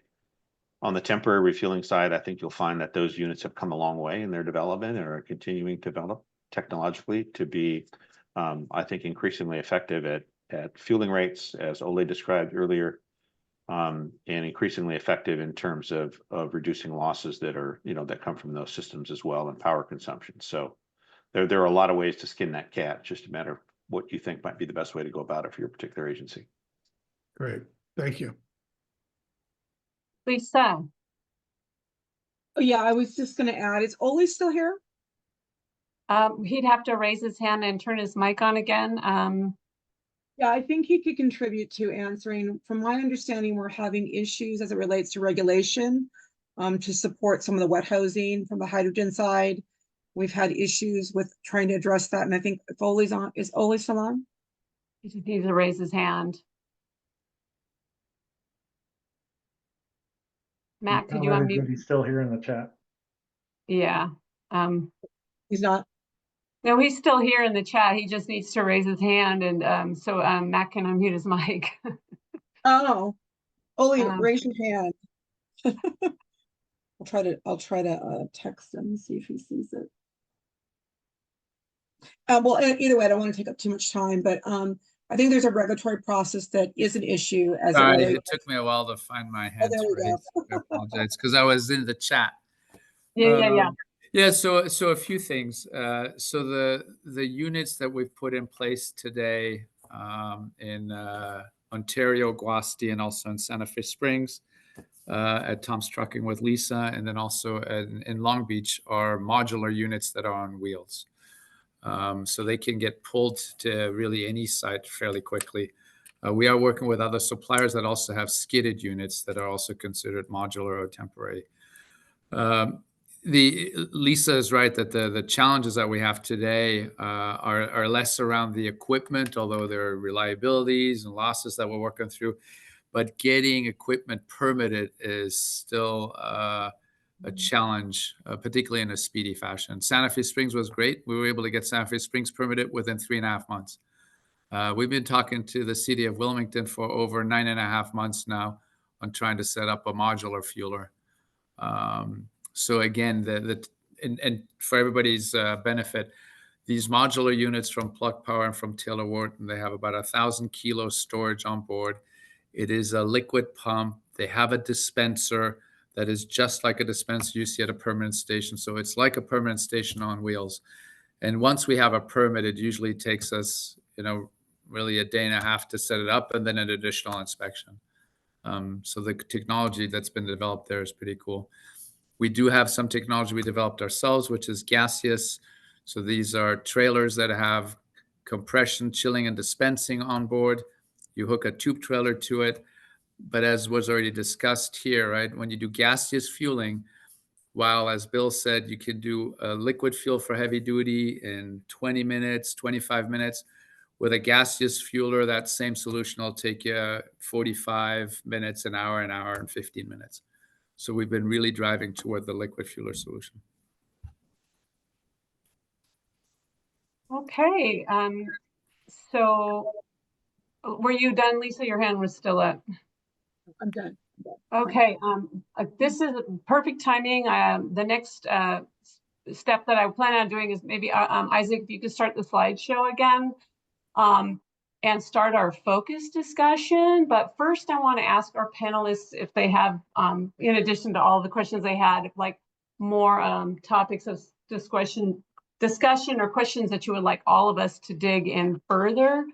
On the temporary refueling side, I think you'll find that those units have come a long way in their development and are continuing to develop technologically to be, I think, increasingly effective at fueling rates, as Ole described earlier, and increasingly effective in terms of reducing losses that are, that come from those systems as well, and power consumption. So there are a lot of ways to skin that cat, just a matter of what you think might be the best way to go about it for your particular agency. Great, thank you. Lisa. Oh, yeah, I was just gonna add, is Ole still here? He'd have to raise his hand and turn his mic on again. Yeah, I think he could contribute to answering. From my understanding, we're having issues as it relates to regulation to support some of the wet hosing from the hydrogen side. We've had issues with trying to address that. And I think if Ole's on, is Ole still on? He just needs to raise his hand. Matt, could you unmute? He's still here in the chat. Yeah. He's not. No, he's still here in the chat. He just needs to raise his hand, and so Matt can unmute his mic. Oh, Ole, raise your hand. I'll try to text him and see if he sees it. Well, either way, I don't want to take up too much time, but I think there's a regulatory process that is an issue. It took me a while to find my hand raised. I apologize because I was in the chat. Yeah. So a few things. So the units that we've put in place today in Ontario, Guasti, and also in Santa Fe Springs at Tom's Trucking with Lisa, and then also in Long Beach are modular units that are on wheels. So they can get pulled to really any site fairly quickly. We are working with other suppliers that also have skidded units that are also considered modular or temporary. Lisa is right that the challenges that we have today are less around the equipment, although there are reliabilities and losses that we're working through. But getting equipment permitted is still a challenge, particularly in a speedy fashion. Santa Fe Springs was great. We were able to get Santa Fe Springs permitted within 3.5 months. We've been talking to the city of Wilmington for over 9.5 months now on trying to set up a modular fueler. So again, and for everybody's benefit, these modular units from Plug Power and from Taylor Wharton, they have about 1,000 kilos storage on board. It is a liquid pump. They have a dispenser that is just like a dispenser you see at a permanent station. So it's like a permanent station on wheels. And once we have a permit, it usually takes us, really a day and a half to set it up and then an additional inspection. So the technology that's been developed there is pretty cool. We do have some technology we developed ourselves, which is gaseous. So these are trailers that have compression, chilling, and dispensing on board. You hook a tube trailer to it. But as was already discussed here, right, when you do gaseous fueling, while, as Bill said, you can do a liquid fuel for heavy duty in 20 minutes, 25 minutes. With a gaseous fueler, that same solution will take you 45 minutes, an hour and 15 minutes. So we've been really driving toward the liquid fueler solution. Okay. So were you done, Lisa? Your hand was still up. I'm done. Okay. This is perfect timing. The next step that I plan on doing is maybe Isaac, if you could start the slideshow again. and start our focus discussion. But first, I want to ask our panelists if they have, in addition to all the questions they had, like more topics of discussion or questions that you would like all of us to dig in further.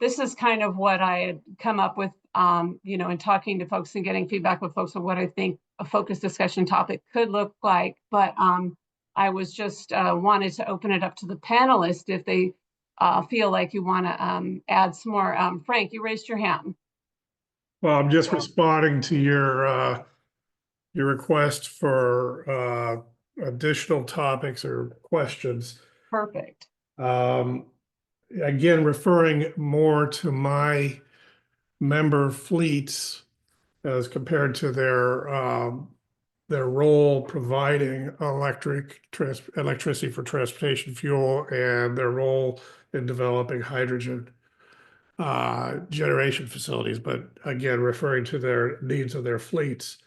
This is kind of what I had come up with, in talking to folks and getting feedback with folks of what I think a focus discussion topic could look like. But I was just wanted to open it up to the panelists if they feel like you want to add some more. Frank, you raised your hand. Well, I'm just responding to your request for additional topics or questions. Perfect. Again, referring more to my member fleets as compared to their role providing electricity for transportation fuel and their role in developing hydrogen generation facilities, but again, referring to their needs of their fleets.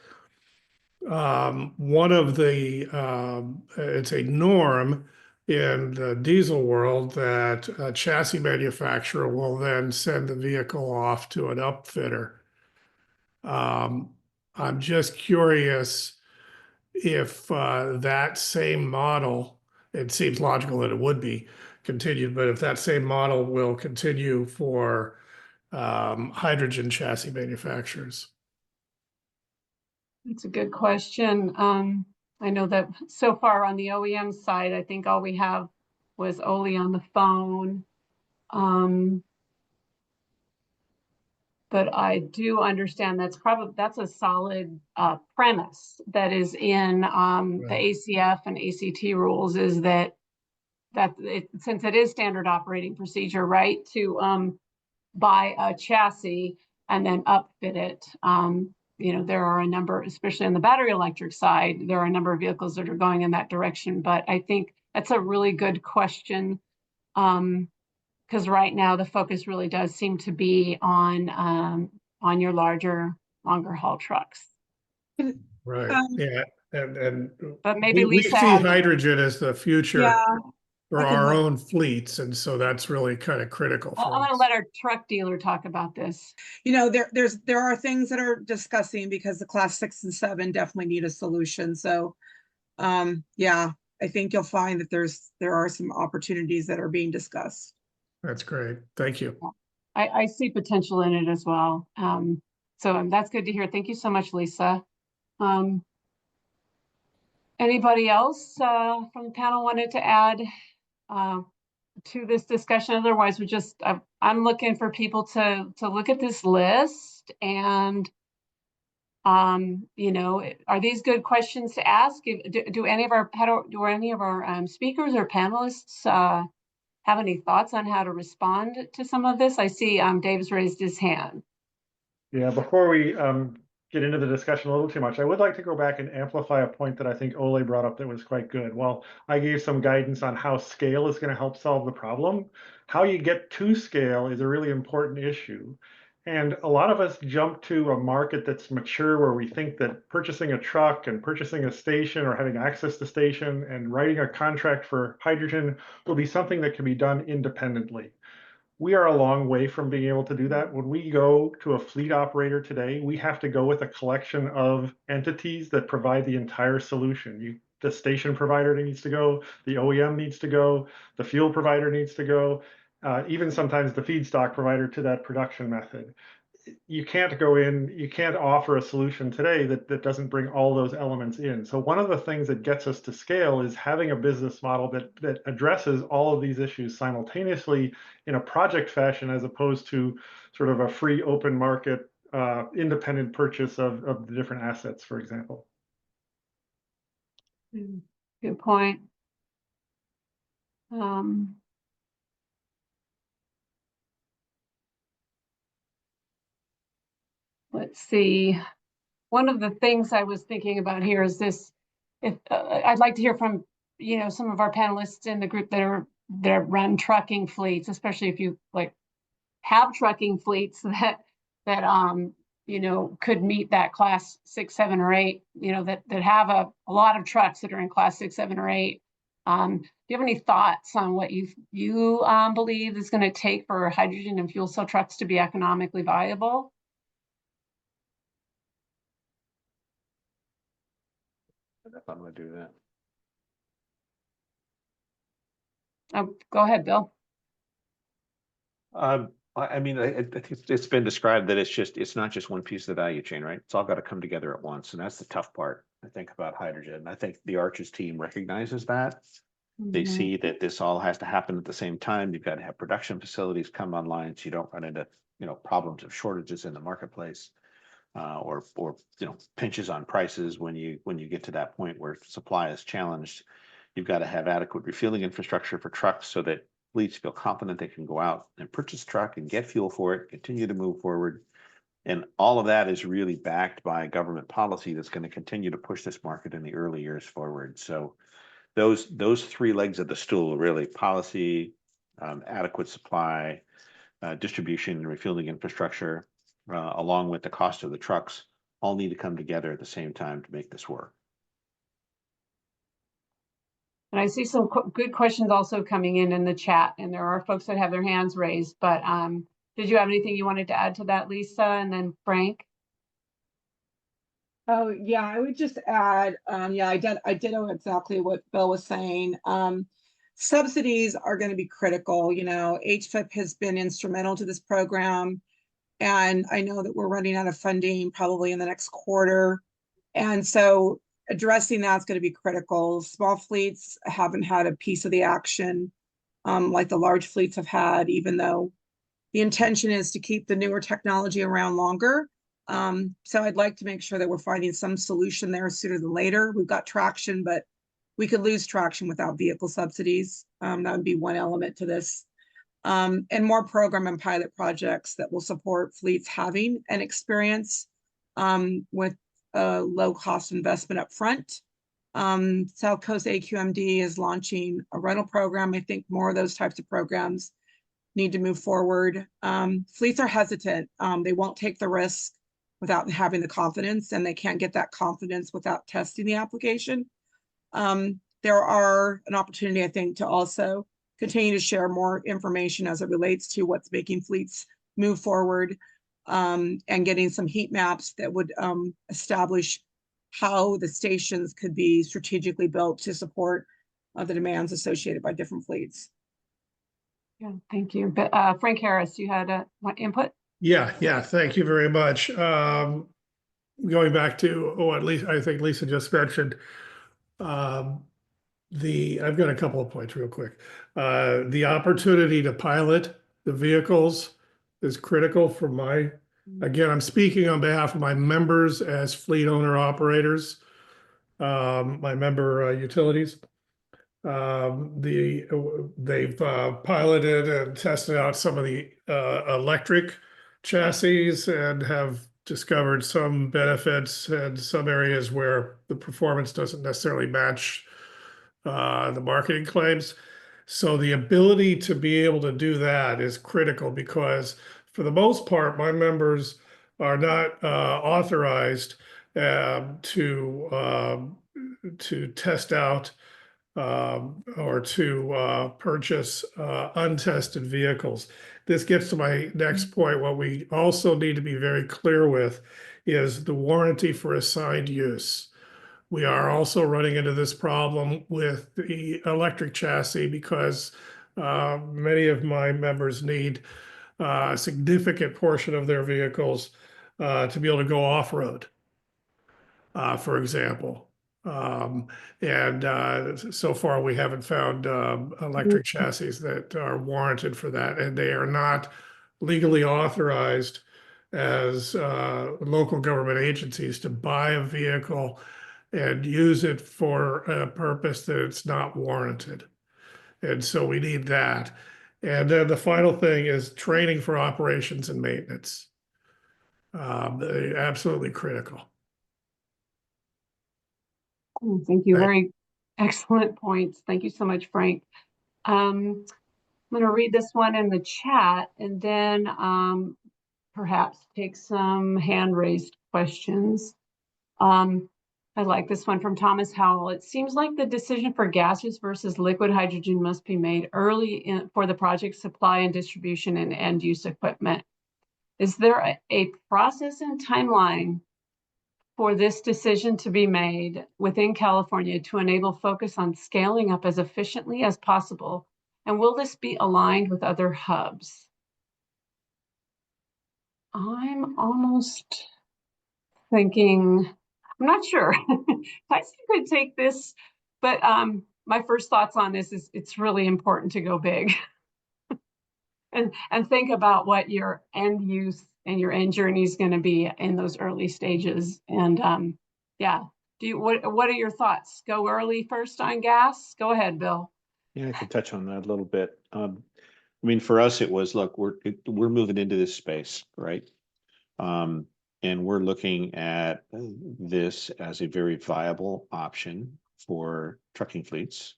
One of the, it's a norm in the diesel world that a chassis manufacturer will then send the vehicle off to an upfitter. I'm just curious if that same model, it seems logical that it would be continued, but if that same model will continue for hydrogen chassis manufacturers. That's a good question. I know that so far on the OEM side, I think all we have was Oli on the phone. But I do understand that's a solid premise that is in the ACF and ACT rules, is that since it is standard operating procedure, right, to buy a chassis and then upfit it. There are a number, especially on the battery electric side, there are a number of vehicles that are going in that direction. But I think that's a really good question, because right now the focus really does seem to be on your longer haul trucks. Right. Yeah. And but maybe we Lisa see has hydrogen as the future. Yeah, for I can our help. own fleets, and so that's really kind of critical for I'm going to us. let our truck dealer talk about this. There are things that are discussing because the class 6 and 7 definitely need a solution. So, yeah, I think you'll find that there are some opportunities that are being discussed. That's great. Thank you. I see potential in it as well. So that's good to hear. Thank you so much, Lisa. Anybody else from the panel wanted to add to this discussion? Otherwise, I'm looking for people to look at this list and, are these good questions to ask? Do any of our speakers or panelists have any thoughts on how to respond to some of this? I see Dave's raised his hand. Yeah, before we get into the discussion a little too much, I would like to go back and amplify a point that I think Ole brought up that was quite good. Well, I gave some guidance on how scale is going to help solve the problem. How you get to scale is a really important issue. And a lot of us jump to a market that's mature where we think that purchasing a truck and purchasing a station or having access to station and writing a contract for hydrogen will be something that can be done independently. We are a long way from being able to do that. When we go to a fleet operator today, we have to go with a collection of entities that provide the entire solution. The station provider needs to go, the OEM needs to go, the fuel provider needs to go, even sometimes the feedstock provider to that production method. You can't go in, you can't offer a solution today that doesn't bring all those elements in. So one of the things that gets us to scale is having a business model that addresses all of these issues simultaneously in a project fashion, as opposed to sort of a free open market independent purchase of the different assets, for example. Good point. Let's see. One of the things I was thinking about here is this. If I'd like to hear from some of our panelists in the group that run trucking fleets, especially if you have trucking fleets that could meet that class 6, 7, or 8. That have a lot of trucks that are in class 6, 7, or 8. Do you have any thoughts on what you believe is going to take for hydrogen and fuel cell trucks to be economically viable? I'm gonna do that. Go ahead, Bill. I mean, I think it's been described that it's not just one piece of the value chain, right? It's all got to come together at once, and that's the tough part, I think, about hydrogen. I think the Arches team recognizes that. They see that this all has to happen at the same time. You've got to have production facilities come online so you don't run into, problems of shortages in the marketplace, or pinches on prices when you get to that point where supply is challenged. You've got to have adequate refueling infrastructure for trucks so that fleets feel confident they can go out and purchase a truck and get fuel for it, continue to move forward. And all of that is really backed by government policy that's going to continue to push this market in the early years forward. So those three legs of the stool, really: policy, adequate supply, distribution and refueling infrastructure, along with the cost of the trucks, all need to come together at the same time to make this work. And I see some good questions also coming in the chat, and there are folks that have their hands raised, but did you have anything you wanted to add to that, Lisa, and then Frank? Oh, yeah, I would just add, I did know exactly what Bill was saying. Subsidies are going to be critical. HFIP has been instrumental to this program, and I know that we're running out of funding probably in the next quarter. And so addressing that's going to be critical. Small fleets haven't had a piece of the action like the large fleets have had, even though the intention is to keep the newer technology around longer. So I'd like to make sure that we're finding some solution there sooner than later. We've got traction, but we could lose traction without vehicle subsidies. That would be one element to this. And more program and pilot projects that will support fleets having an experience with a low cost investment up front. South Coast AQMD is launching a rental program. I think more of those types of programs need to move forward. Fleets are hesitant. They won't take the risk without having the confidence, and they can't get that confidence without testing the application. There are an opportunity, I think, to also continue to share more information as it relates to what's making fleets move forward, and getting some heat maps that would establish how the stations could be strategically built to support the demands associated by different fleets. Yeah, thank you. But Frank Harris, you had input? Yeah, thank you very much. Going back to what I think Lisa just mentioned, I've got a couple of points real quick. The opportunity to pilot the vehicles is critical for again, I'm speaking on behalf of my members as fleet owner operators, my member utilities. They've piloted and tested out some of the electric chassis and have discovered some benefits and some areas where the performance doesn't necessarily match the marketing claims. So the ability to be able to do that is critical, because for the most part, my members are not authorized to test out or to purchase untested vehicles. This gets to my next point. What we also need to be very clear with is the warranty for assigned use. We are also running into this problem with the electric chassis because many of my members need a significant portion of their vehicles to be able to go off-road, for example. So far we haven't found electric chassis that are warranted for that, and they are not legally authorized as local government agencies to buy a vehicle and use it for a purpose that it's not warranted. And so we need that. And then the final thing is training for operations and maintenance. Absolutely critical. Thank you. Very excellent points. Thank you so much, Frank. I'm going to read this one in the chat and then perhaps take some hand-raised questions. I like this one from Thomas Howell. It seems like the decision for gaseous versus liquid hydrogen must be made early for the project supply and distribution and end use equipment. Is there a process and timeline for this decision to be made within California to enable focus on scaling up as efficiently as possible? And will this be aligned with other hubs? I'm almost thinking, I'm not sure. Tyson could take this, but my first thoughts on this is it's really important to go big and think about what your end use and your end journey is going to be in those early stages. And yeah, what are your thoughts? Go early first on gas? Go ahead, Bill. Yeah, I can touch on that a little bit. I mean, for us, it was, look, we're moving into this space, right? And we're looking at this as a very viable option for trucking fleets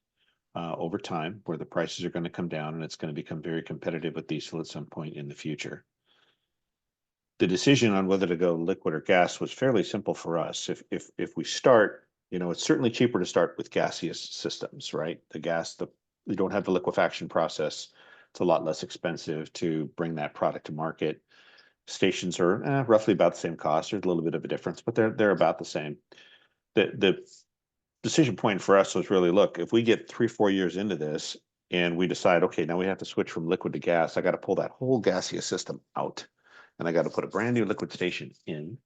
over time, where the prices are going to come down and it's going to become very competitive with diesel at some point in the future. The decision on whether to go liquid or gas was fairly simple for us. If we start, you know, it's certainly cheaper to start with gaseous systems, right? You don't have the liquefaction process. It's a lot less expensive to bring that product to market. Stations are roughly about the same cost. There's a little bit of a difference, but they're about the same. The decision point for us was really, look, if we get 3-4 years into this and we decide, okay, now we have to switch from liquid to gas, I got to pull that whole gaseous system out and I got to put a brand new liquid station in.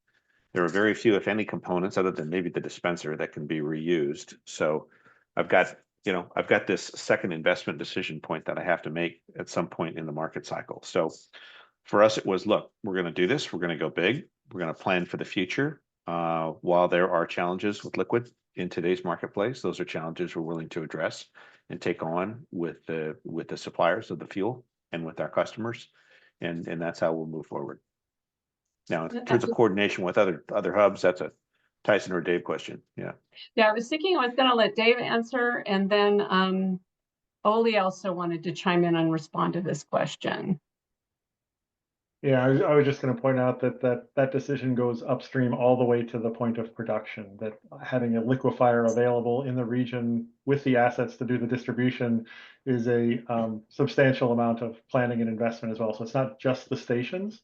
There are very few, if any, components other than maybe the dispenser that can be reused. So I've got this second investment decision point that I have to make at some point in the market cycle. So for us, it was, look, we're going to do this. We're going to go big. We're going to plan for the future. While there are challenges with liquid in today's marketplace, those are challenges we're willing to address and take on with the suppliers of the fuel and with our customers. And that's how we'll move forward. Now, in terms of coordination with other hubs, that's a Tyson or Dave question. Yeah. Yeah, I was thinking I was going to let Dave answer, and then Oli also wanted to chime in and respond to this question. Yeah, I was just going to point out that decision goes upstream all the way to the point of production, that having a liquefier available in the region with the assets to do the distribution is a substantial amount of planning and investment as well. So it's not just the stations.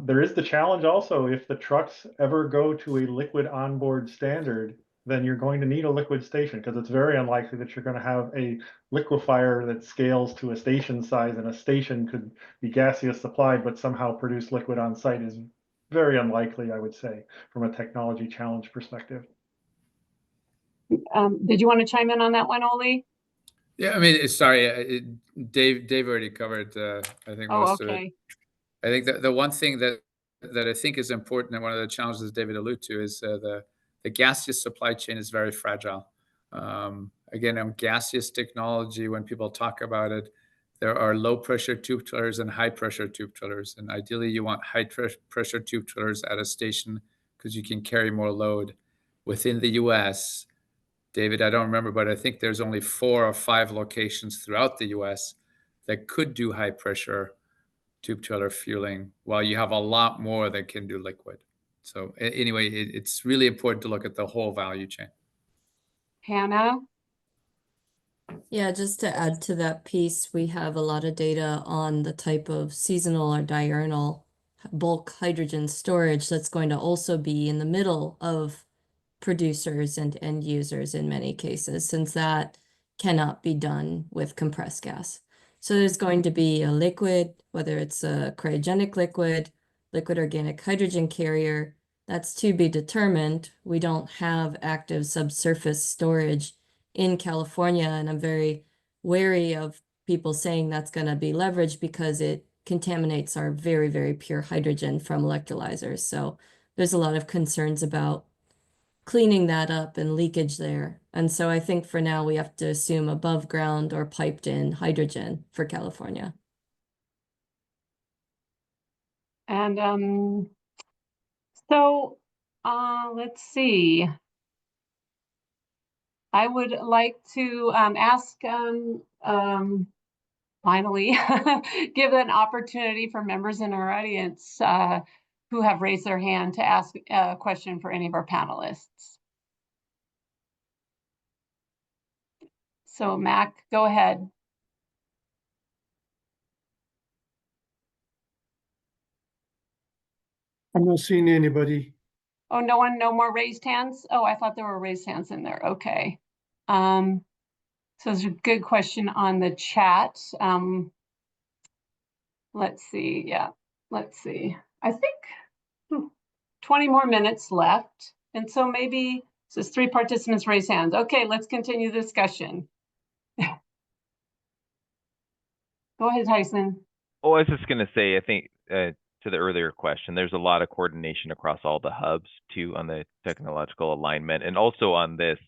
There is the challenge also, if the trucks ever go to a liquid onboard standard, then you're going to need a liquid station, because it's very unlikely that you're going to have a liquefier that scales to a station size, and a station could be gaseous supplied but somehow produce liquid on site is very unlikely, I would say, from a technology challenge perspective. Did you want to chime in on that one, Oli? Yeah, I mean, sorry, Dave already covered, I think, most of it. I think that the one thing that I think is important, and one of the challenges David alluded to, is the gaseous supply chain is very fragile. Again, on gaseous technology, when people talk about it, there are low pressure tube trailers and high pressure tube trailers. And ideally, you want high pressure tube trailers at a station because you can carry more load. Within the US, David, I don't remember, but I think there's only 4 or 5 locations throughout the US that could do high pressure tube trailer fueling, while you have a lot more that can do liquid. So anyway, it's really important to look at the whole value chain. Hannah? Yeah, just to add to that piece, we have a lot of data on the type of seasonal or diurnal bulk hydrogen storage that's going to also be in the middle of producers and end users in many cases, since that cannot be done with compressed gas. So there's going to be a liquid, whether it's a cryogenic liquid organic hydrogen carrier, that's to be determined. We don't have active subsurface storage in California, and I'm very wary of people saying that's going to be leveraged because it contaminates our very, very pure hydrogen from electrolyzers. So there's a lot of concerns about cleaning that up and leakage there. And so I think for now we have to assume above ground or piped in hydrogen for California. And so let's see. I would like to ask, finally, give an opportunity for members in our audience who have raised their hand to ask a question for any of our panelists. So Mac, go ahead. I'm not seeing anybody. Oh, no more raised hands? Oh, I thought there were raised hands in there. Okay. So it's a good question on the chat. Let's see. Yeah, let's see. I think 20 more minutes left. And so maybe, so it's 3 participants raise hands. Okay, let's continue the discussion. Go ahead, Tyson. Oh, I was just gonna say, I think to the earlier question, there's a lot of coordination across all the hubs too on the technological alignment, and also on this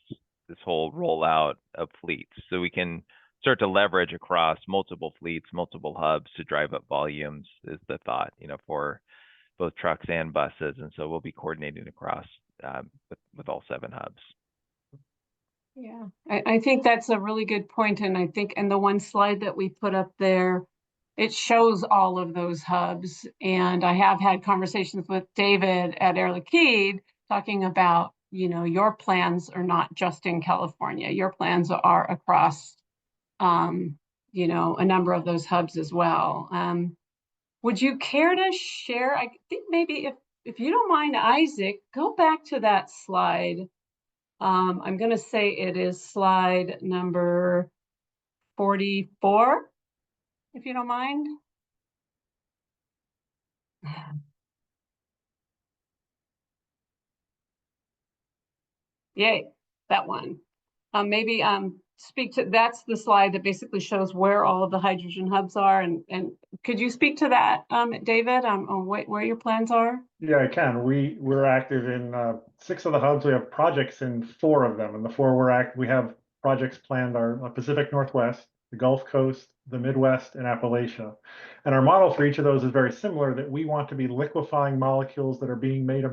whole rollout of fleets. So we can start to leverage across multiple fleets, multiple hubs to drive up volumes is the thought, for both trucks and buses. And so we'll be coordinating across with all 7 hubs. Yeah, I think that's a really good point. And I think in the one slide that we put up there, it shows all of those hubs. And I have had conversations with David at Air Liquide talking about, your plans are not just in California. Your plans are across, a number of those hubs as well. Would you care to share? I think maybe if you don't mind, Isaac, go back to that slide. I'm going to say it is slide number 44, if you don't mind. Yay, that one. Maybe speak to, that's the slide that basically shows where all of the hydrogen hubs are. And could you speak to that, David, on where your plans are? Yeah, I can. We're active in 6 of the hubs. We have projects in 4 of them, and the 4 we have projects planned are Pacific Northwest, the Gulf Coast, the Midwest, and Appalachia. And our model for each of those is very similar, that we want to be liquefying molecules that are being made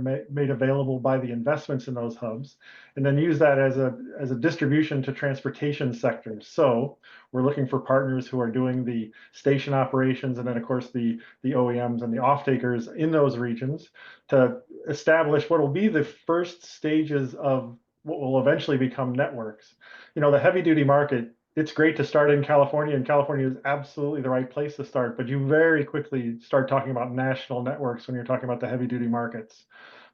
available by the investments in those hubs, and then use that as a distribution to transportation sectors. So we're looking for partners who are doing the station operations, and then of course the OEMs and the off-takers in those regions, to establish what will be the first stages of what will eventually become networks. The heavy duty market, it's great to start in California, and California is absolutely the right place to start, but you very quickly start talking about national networks when you're talking about the heavy duty markets.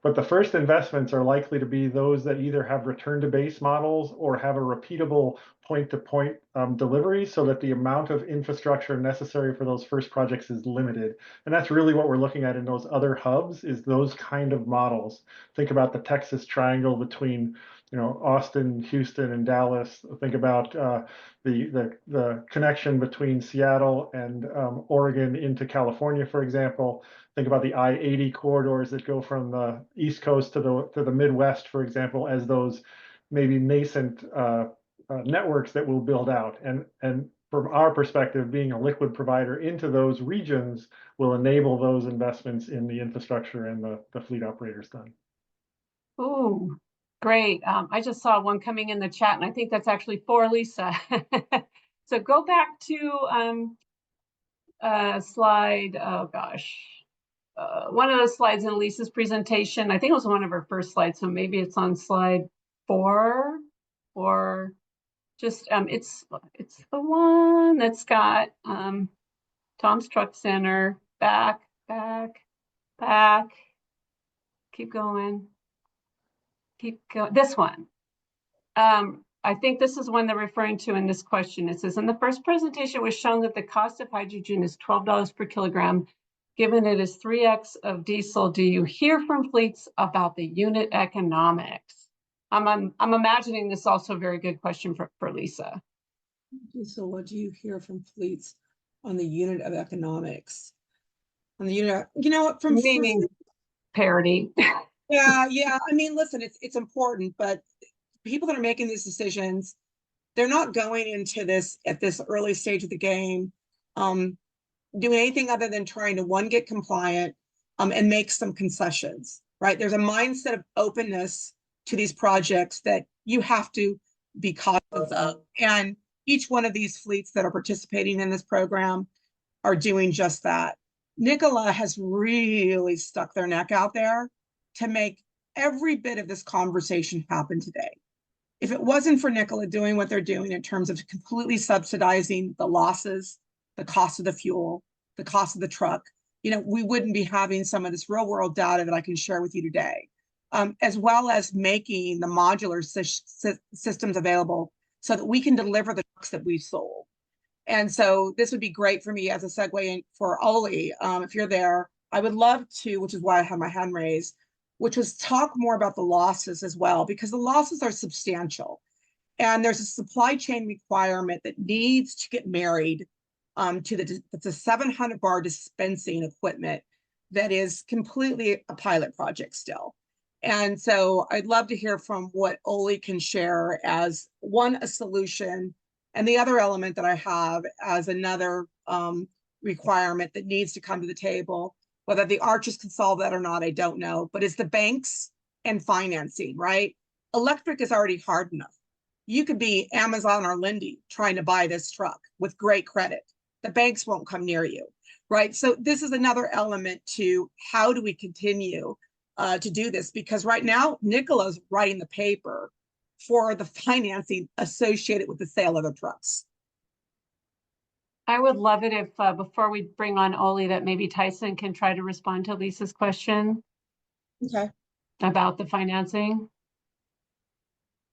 But the first investments are likely to be those that either have return to base models or have a repeatable point-to-point delivery, so that the amount of infrastructure necessary for those first projects is limited. And that's really what we're looking at in those other hubs, is those kind of models. Think about the Texas Triangle between Austin, Houston, and Dallas. Think about the connection between Seattle and Oregon into California, for example. Think about the I-80 corridors that go from the East Coast to the Midwest, for example, as those maybe nascent networks that we'll build out. And from our perspective, being a liquid provider into those regions will enable those investments in the infrastructure and the fleet operators done. Ooh, great. I just saw one coming in the chat, and I think that's actually for Lisa. So go back to slide, oh gosh, one of the slides in Lisa's presentation. I think it was one of her first slides, so maybe it's on slide 4, or just it's the one that's got Tom's Truck Center, back, keep going. This one. I think this is one they're referring to in this question. It says, in the first presentation, it was shown that the cost of hydrogen is $12 per kilogram. Given it is 3x of diesel, do you hear from fleets about the unit economics? I'm imagining this is also a very good question for Lisa. So what do you hear from fleets on the unit of economics? On the unit, from meaning parity. Yeah. I mean, listen, it's important, but people that are making these decisions, they're not going into this at this early stage of the game, doing anything other than trying to, one, get compliant, and make some concessions, right? There's a mindset of openness to these projects that you have to be cautious of. And each one of these fleets that are participating in this program are doing just that. Nikola has really stuck their neck out there to make every bit of this conversation happen today. If it wasn't for Nikola doing what they're doing in terms of completely subsidizing the losses, the cost of the fuel, the cost of the truck, we wouldn't be having some of this real world data that I can share with you today, as well as making the modular systems available so that we can deliver the trucks that we've sold. And so this would be great for me as a segue in for Oli. If you're there, I would love to, which is why I had my hand raised, which was talk more about the losses as well, because the losses are substantial. And there's a supply chain requirement that needs to get married to the 700 bar dispensing equipment that is completely a pilot project still. And so I'd love to hear from what Oli can share as a solution, and the other element that I have as another requirement that needs to come to the table. Whether the Arches can solve that or not, I don't know, but it's the banks and financing, right? Electric is already hard enough. You could be Amazon or Linde trying to buy this truck with great credit. The banks won't come near you, right? So this is another element to how do we continue to do this? Because right now, Nikola's writing the paper for the financing associated with the sale of the trucks. I would love it if before we bring on Oli, that maybe Tyson can try to respond to Lisa's question. Okay. About the financing.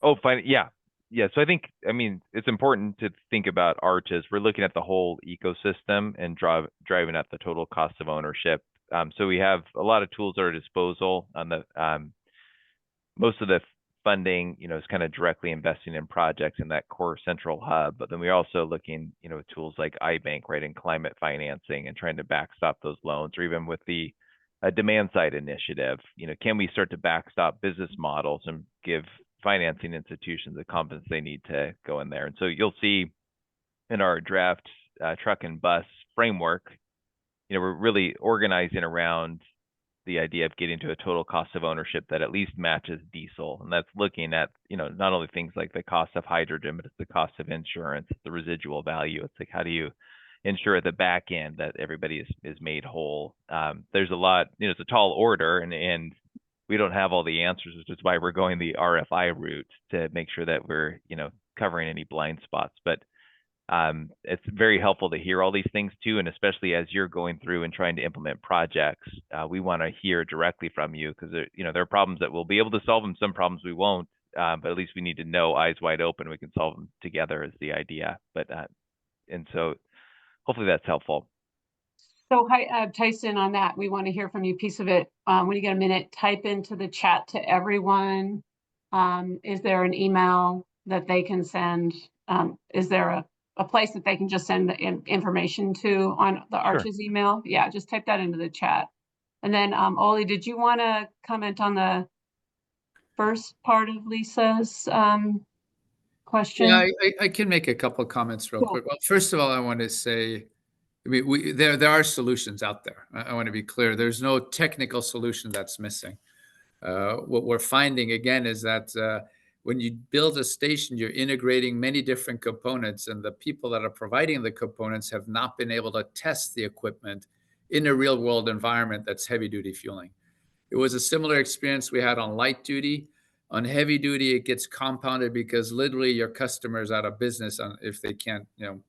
Oh, fine. Yeah. Yeah. So I mean, it's important to think about Arches. We're looking at the whole ecosystem and driving at the total cost of ownership. So we have a lot of tools at our disposal on the, most of the funding, is kind of directly investing in projects in that core central hub. But then we're also looking, tools like iBank, right, and climate financing and trying to backstop those loans, or even with the demand side initiative, can we start to backstop business models and give financing institutions the confidence they need to go in there? And so you'll see in our draft truck and bus framework, we're really organizing around the idea of getting to a total cost of ownership that at least matches diesel. And that's looking at, not only things like the cost of hydrogen, but it's the cost of insurance, the residual value. It's like, how do you ensure at the back end that everybody is made whole? There's a lot, it's a tall order, and we don't have all the answers, which is why we're going the RFI route to make sure that we're, covering any blind spots. But it's very helpful to hear all these things too, and especially as you're going through and trying to implement projects, we want to hear directly from you, because there are problems that we'll be able to solve them, some problems we won't, but at least we need to know, eyes wide open, we can solve them together is the idea. But and so hopefully that's helpful. So hi, Tyson, on that, we want to hear from you. Piece of it, when you get a minute, type into the chat to everyone. Is there an email that they can send? Is there a place that they can just send the information to on the Arches email? Yeah, just type that into the chat. And then Oli, did you want to comment on the first part of Lisa's question? Yeah, I can make a couple of comments real quick. Well, first of all, I want to say, there are solutions out there. I want to be clear. There's no technical solution that's missing. What we're finding again is that when you build a station, you're integrating many different components, and the people that are providing the components have not been able to test the equipment in a real world environment that's heavy duty fueling. It was a similar experience we had on light duty. On heavy duty, it gets compounded because literally your customer is out of business if they can't,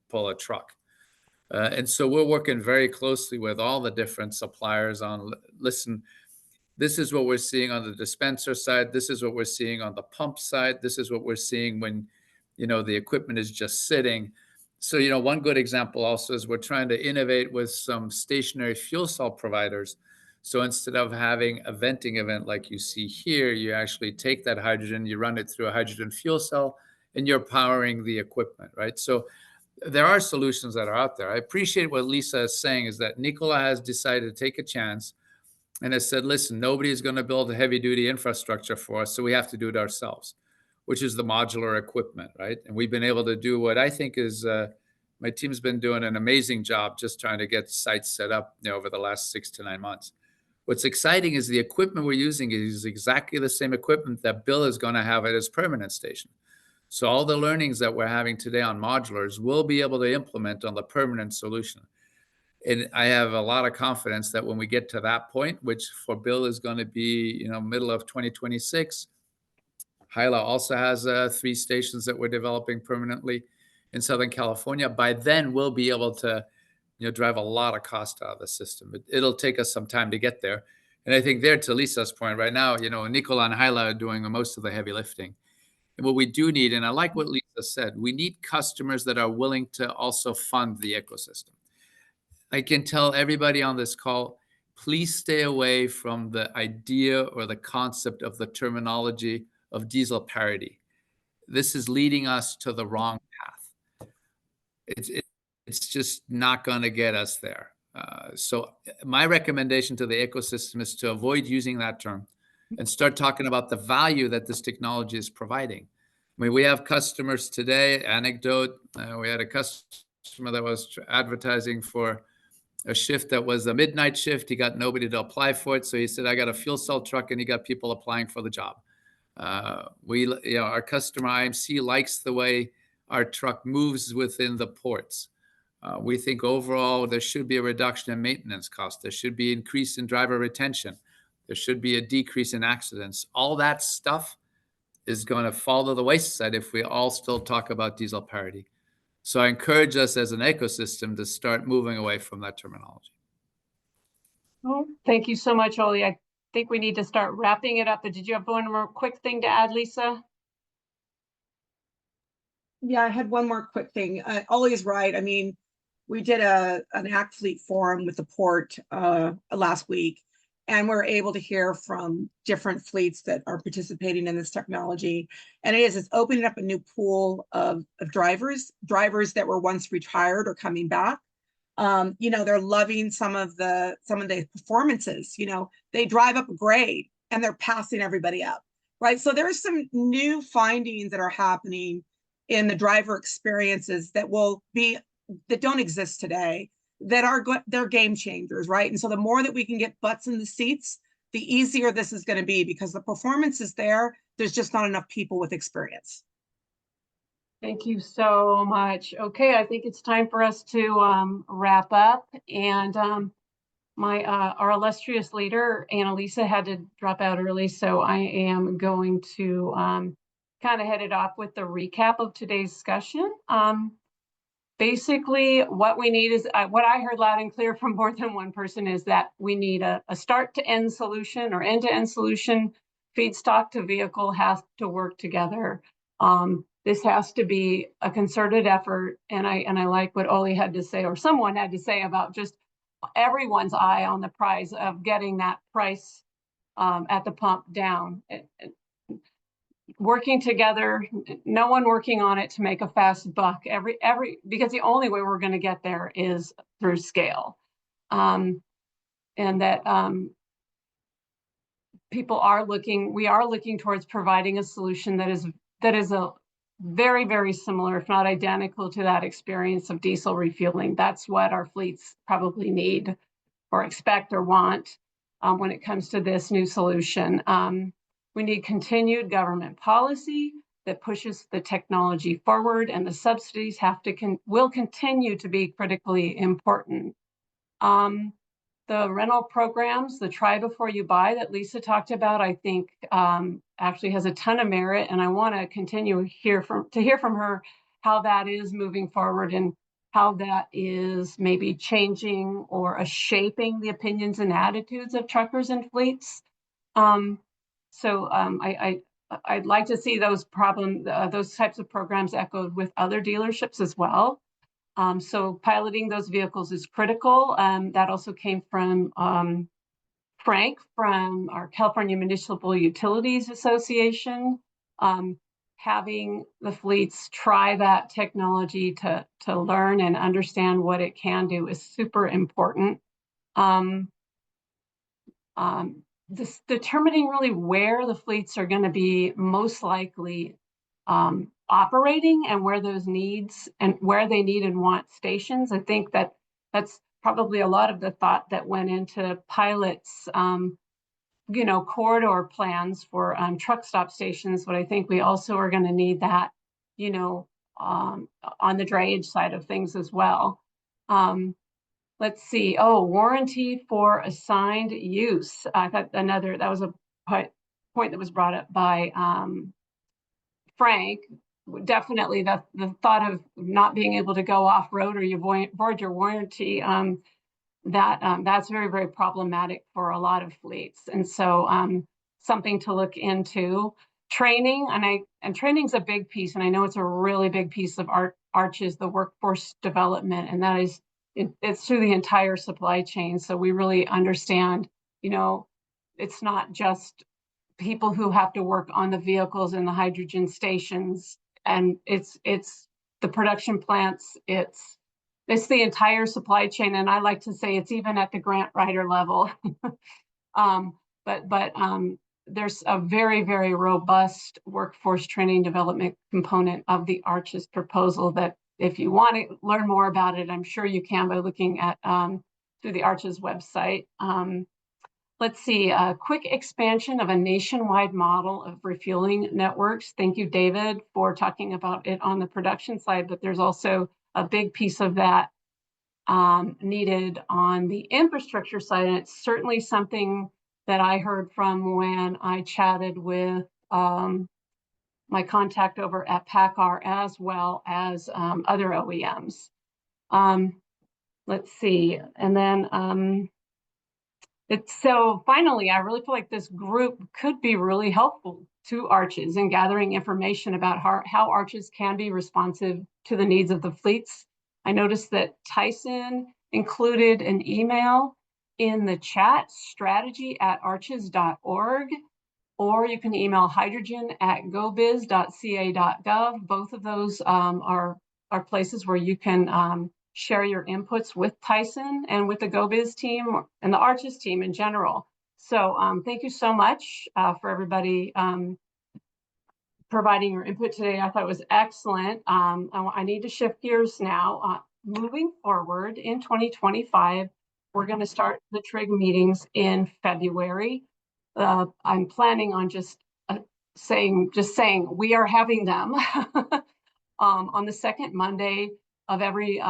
pull a truck. And so we're working very closely with all the different suppliers on, listen, this is what we're seeing on the dispenser side. This is what we're seeing on the pump side. This is what we're seeing when, the equipment is just sitting. So, one good example also is we're trying to innovate with some stationary fuel cell providers. So instead of having a venting event like you see here, you actually take that hydrogen, you run it through a hydrogen fuel cell, and you're powering the equipment, right? So there are solutions that are out there. I appreciate what Lisa is saying, is that Nikola has decided to take a chance and has said, listen, nobody's going to build a heavy duty infrastructure for us, so we have to do it ourselves, which is the modular equipment, right? And we've been able to do what I think is, my team's been doing an amazing job just trying to get sites set up over the last 6 to 9 months. What's exciting is the equipment we're using is exactly the same equipment that Bill is going to have at his permanent station. So all the learnings that we're having today on modulars, we'll be able to implement on the permanent solution. And I have a lot of confidence that when we get to that point, which for Bill is going to be, middle of 2026, Hyla also has 3 stations that we're developing permanently in Southern California. By then, we'll be able to, drive a lot of cost out of the system. It'll take us some time to get there. And I think there, to Lisa's point, right now, Nikola and Hyla are doing most of the heavy lifting. And what we do need, and I like what Lisa said, we need customers that are willing to also fund the ecosystem. I can tell everybody on this call, please stay away from the idea or the concept of the terminology of diesel parity. This is leading us to the wrong path. It's just not going to get us there. So my recommendation to the ecosystem is to avoid using that term and start talking about the value that this technology is providing. I mean, we have customers today, anecdote, we had a customer that was advertising for a shift that was a midnight shift. He got nobody to apply for it. So he said, I got a fuel cell truck, and he got people applying for the job. Our customer IMC likes the way our truck moves within the ports. We think overall there should be a reduction in maintenance costs. There should be an increase in driver retention. There should be a decrease in accidents. All that stuff is going to fall to the wayside if we all still talk about diesel parity. So I encourage us as an ecosystem to start moving away from that terminology. Well, thank you so much, Oli. I think we need to start wrapping it up, but did you have one more quick thing to add, Lisa? Yeah, I had one more quick thing. Ollie's right. I mean, we did an ACT Fleet forum with the port last week, and we're able to hear from different fleets that are participating in this technology. And it's opening up a new pool of drivers that were once retired or coming back. They're loving some of the performances. They drive up a grade and they're passing everybody up, right? So there's some new findings that are happening in the driver experiences that don't exist today, they're game changers, right? And so the more that we can get butts in the seats, the easier this is going to be, because the performance is there. There's just not enough people with experience. Thank you so much. Okay, I think it's time for us to wrap up. And our illustrious leader, Annalisa, had to drop out early, so I am going to kind of head it off with the recap of today's discussion. Basically, what we need is, what I heard loud and clear from more than one person, is that we need a start-to-end solution or end-to-end solution. Feedstock to vehicle has to work together. This has to be a concerted effort, and I like what Oli had to say, or someone had to say, about just everyone's eye on the prize of getting that price at the pump down. Working together, no one working on it to make a fast buck, because the only way we're going to get there is through scale. And that we are looking towards providing a solution that is a very, very similar, if not identical, to that experience of diesel refueling. That's what our fleets probably need or expect or want when it comes to this new solution. We need continued government policy that pushes the technology forward, and the subsidies will continue to be critically important. The rental programs, the try before you buy that Lisa talked about, I think actually has a ton of merit, and I want to continue to hear from her how that is moving forward and how that is maybe changing or shaping the opinions and attitudes of truckers and fleets. I'd like to see those types of programs echoed with other dealerships as well. So piloting those vehicles is critical. That also came from Frank from our California Municipal Utilities Association. Having the fleets try that technology to learn and understand what it can do is super important. Determining really where the fleets are going to be most likely operating and where those needs and where they need and want stations. I think that's probably a lot of the thought that went into pilots, corridor plans for truck stop stations. But I think we also are going to need that, on the drayage side of things as well. Let's see. Oh, warranty for assigned use. I thought that was a point that was brought up by Frank, definitely the thought of not being able to go off-road or you void your warranty, that's very, very problematic for a lot of fleets. And so something to look into. Training, and training's a big piece, and I know it's a really big piece of Arch's, the workforce development, and that is, it's through the entire supply chain. So we really understand, you know, it's not just people who have to work on the vehicles and the hydrogen stations, and it's the production plants, it's the entire supply chain, and I like to say it's even at the grant writer level. But there's a very, very robust workforce training development component of the Arch's proposal that if you want to learn more about it, I'm sure you can by looking at through the Arch's website. Let's see, a quick expansion of a nationwide model of refueling networks. Thank you, David, for talking about it on the production side, but there's also a big piece of that needed on the infrastructure side. And it's certainly something that I heard from when I chatted with my contact over at PACCAR, as well as other OEMs. Let's see, and then so finally, I really feel like this group could be really helpful to Arches in gathering information about how Arches can be responsive to the needs of the fleets. I noticed that Tyson included an email in the chat, strategy@arches.org, or you can email hydrogen@gobiz.ca.gov. Both of those are places where you can share your inputs with Tyson and with the GoBiz team and the Arches team in general. So thank you so much for everybody providing your input today. I thought it was excellent. I need to shift gears now. Moving forward in 2025, we're going to start the TRIG meetings in February. I'm planning on just saying we are having them on the second Monday of every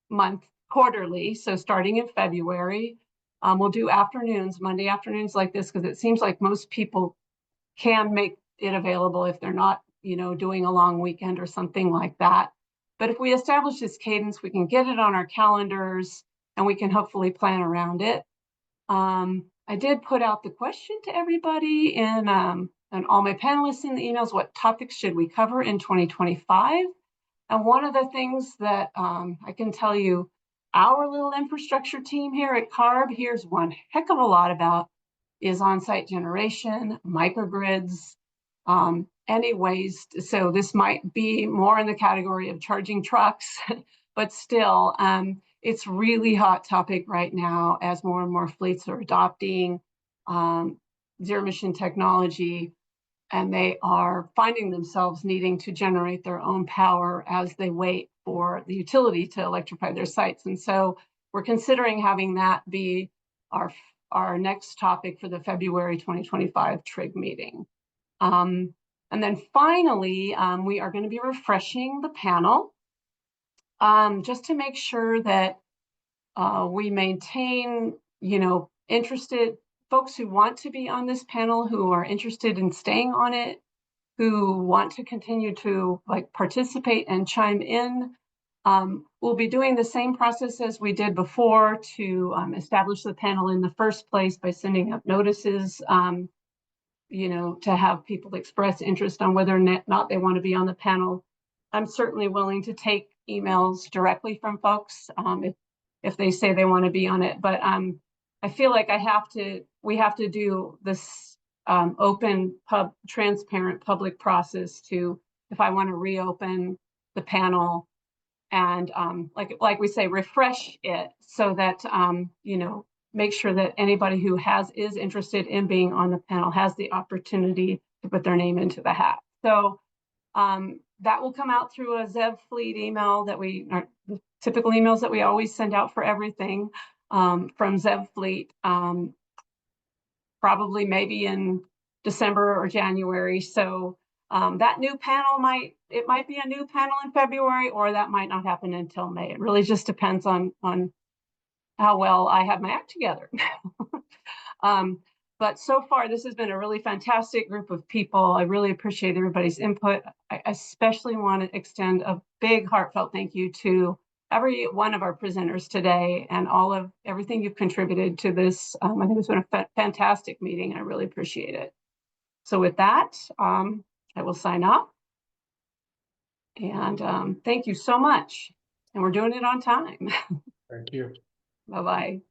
month quarterly. So starting in February, we'll do afternoons, Monday afternoons like this, because it seems like most people can make it available if they're not, doing a long weekend or something like that. But if we establish this cadence, we can get it on our calendars and we can hopefully plan around it. I did put out the question to everybody and all my panelists in the emails, what topics should we cover in 2025? And one of the things that I can tell you, our little infrastructure team here at CARB hears one heck of a lot about is on-site generation, microgrids, anyways. So this might be more in the category of charging trucks, but still, it's really hot topic right now as more and more fleets are adopting zero emission technology, and they are finding themselves needing to generate their own power as they wait for the utility to electrify their sites. And so we're considering having that be our next topic for the February 2025 TRIG meeting. And then finally, we are going to be refreshing the panel just to make sure that we maintain, interested folks who want to be on this panel, who are interested in staying on it, who want to continue to participate and chime in. We'll be doing the same process as we did before to establish the panel in the first place by sending out notices, to have people express interest on whether or not they want to be on the panel. I'm certainly willing to take emails directly from folks if they say they want to be on it, but I feel like we have to do this open, transparent public process if I want to reopen the panel and like we say, refresh it so that, make sure that anybody who is interested in being on the panel has the opportunity to put their name into the hat. So that will come out through a Zev Fleet email the typical emails that we always send out for everything from Zev Fleet, probably maybe in December or January. So that new panel might be a new panel in February, or that might not happen until May. It really just depends on how well I have my act together. But so far, this has been a really fantastic group of people. I really appreciate everybody's input. I especially want to extend a big heartfelt thank you to every one of our presenters today and all of everything you've contributed to this. I think it's been a fantastic meeting. I really appreciate it. So with that, I will sign off. And thank you so much. And we're doing it on time. Thank you. Bye-bye.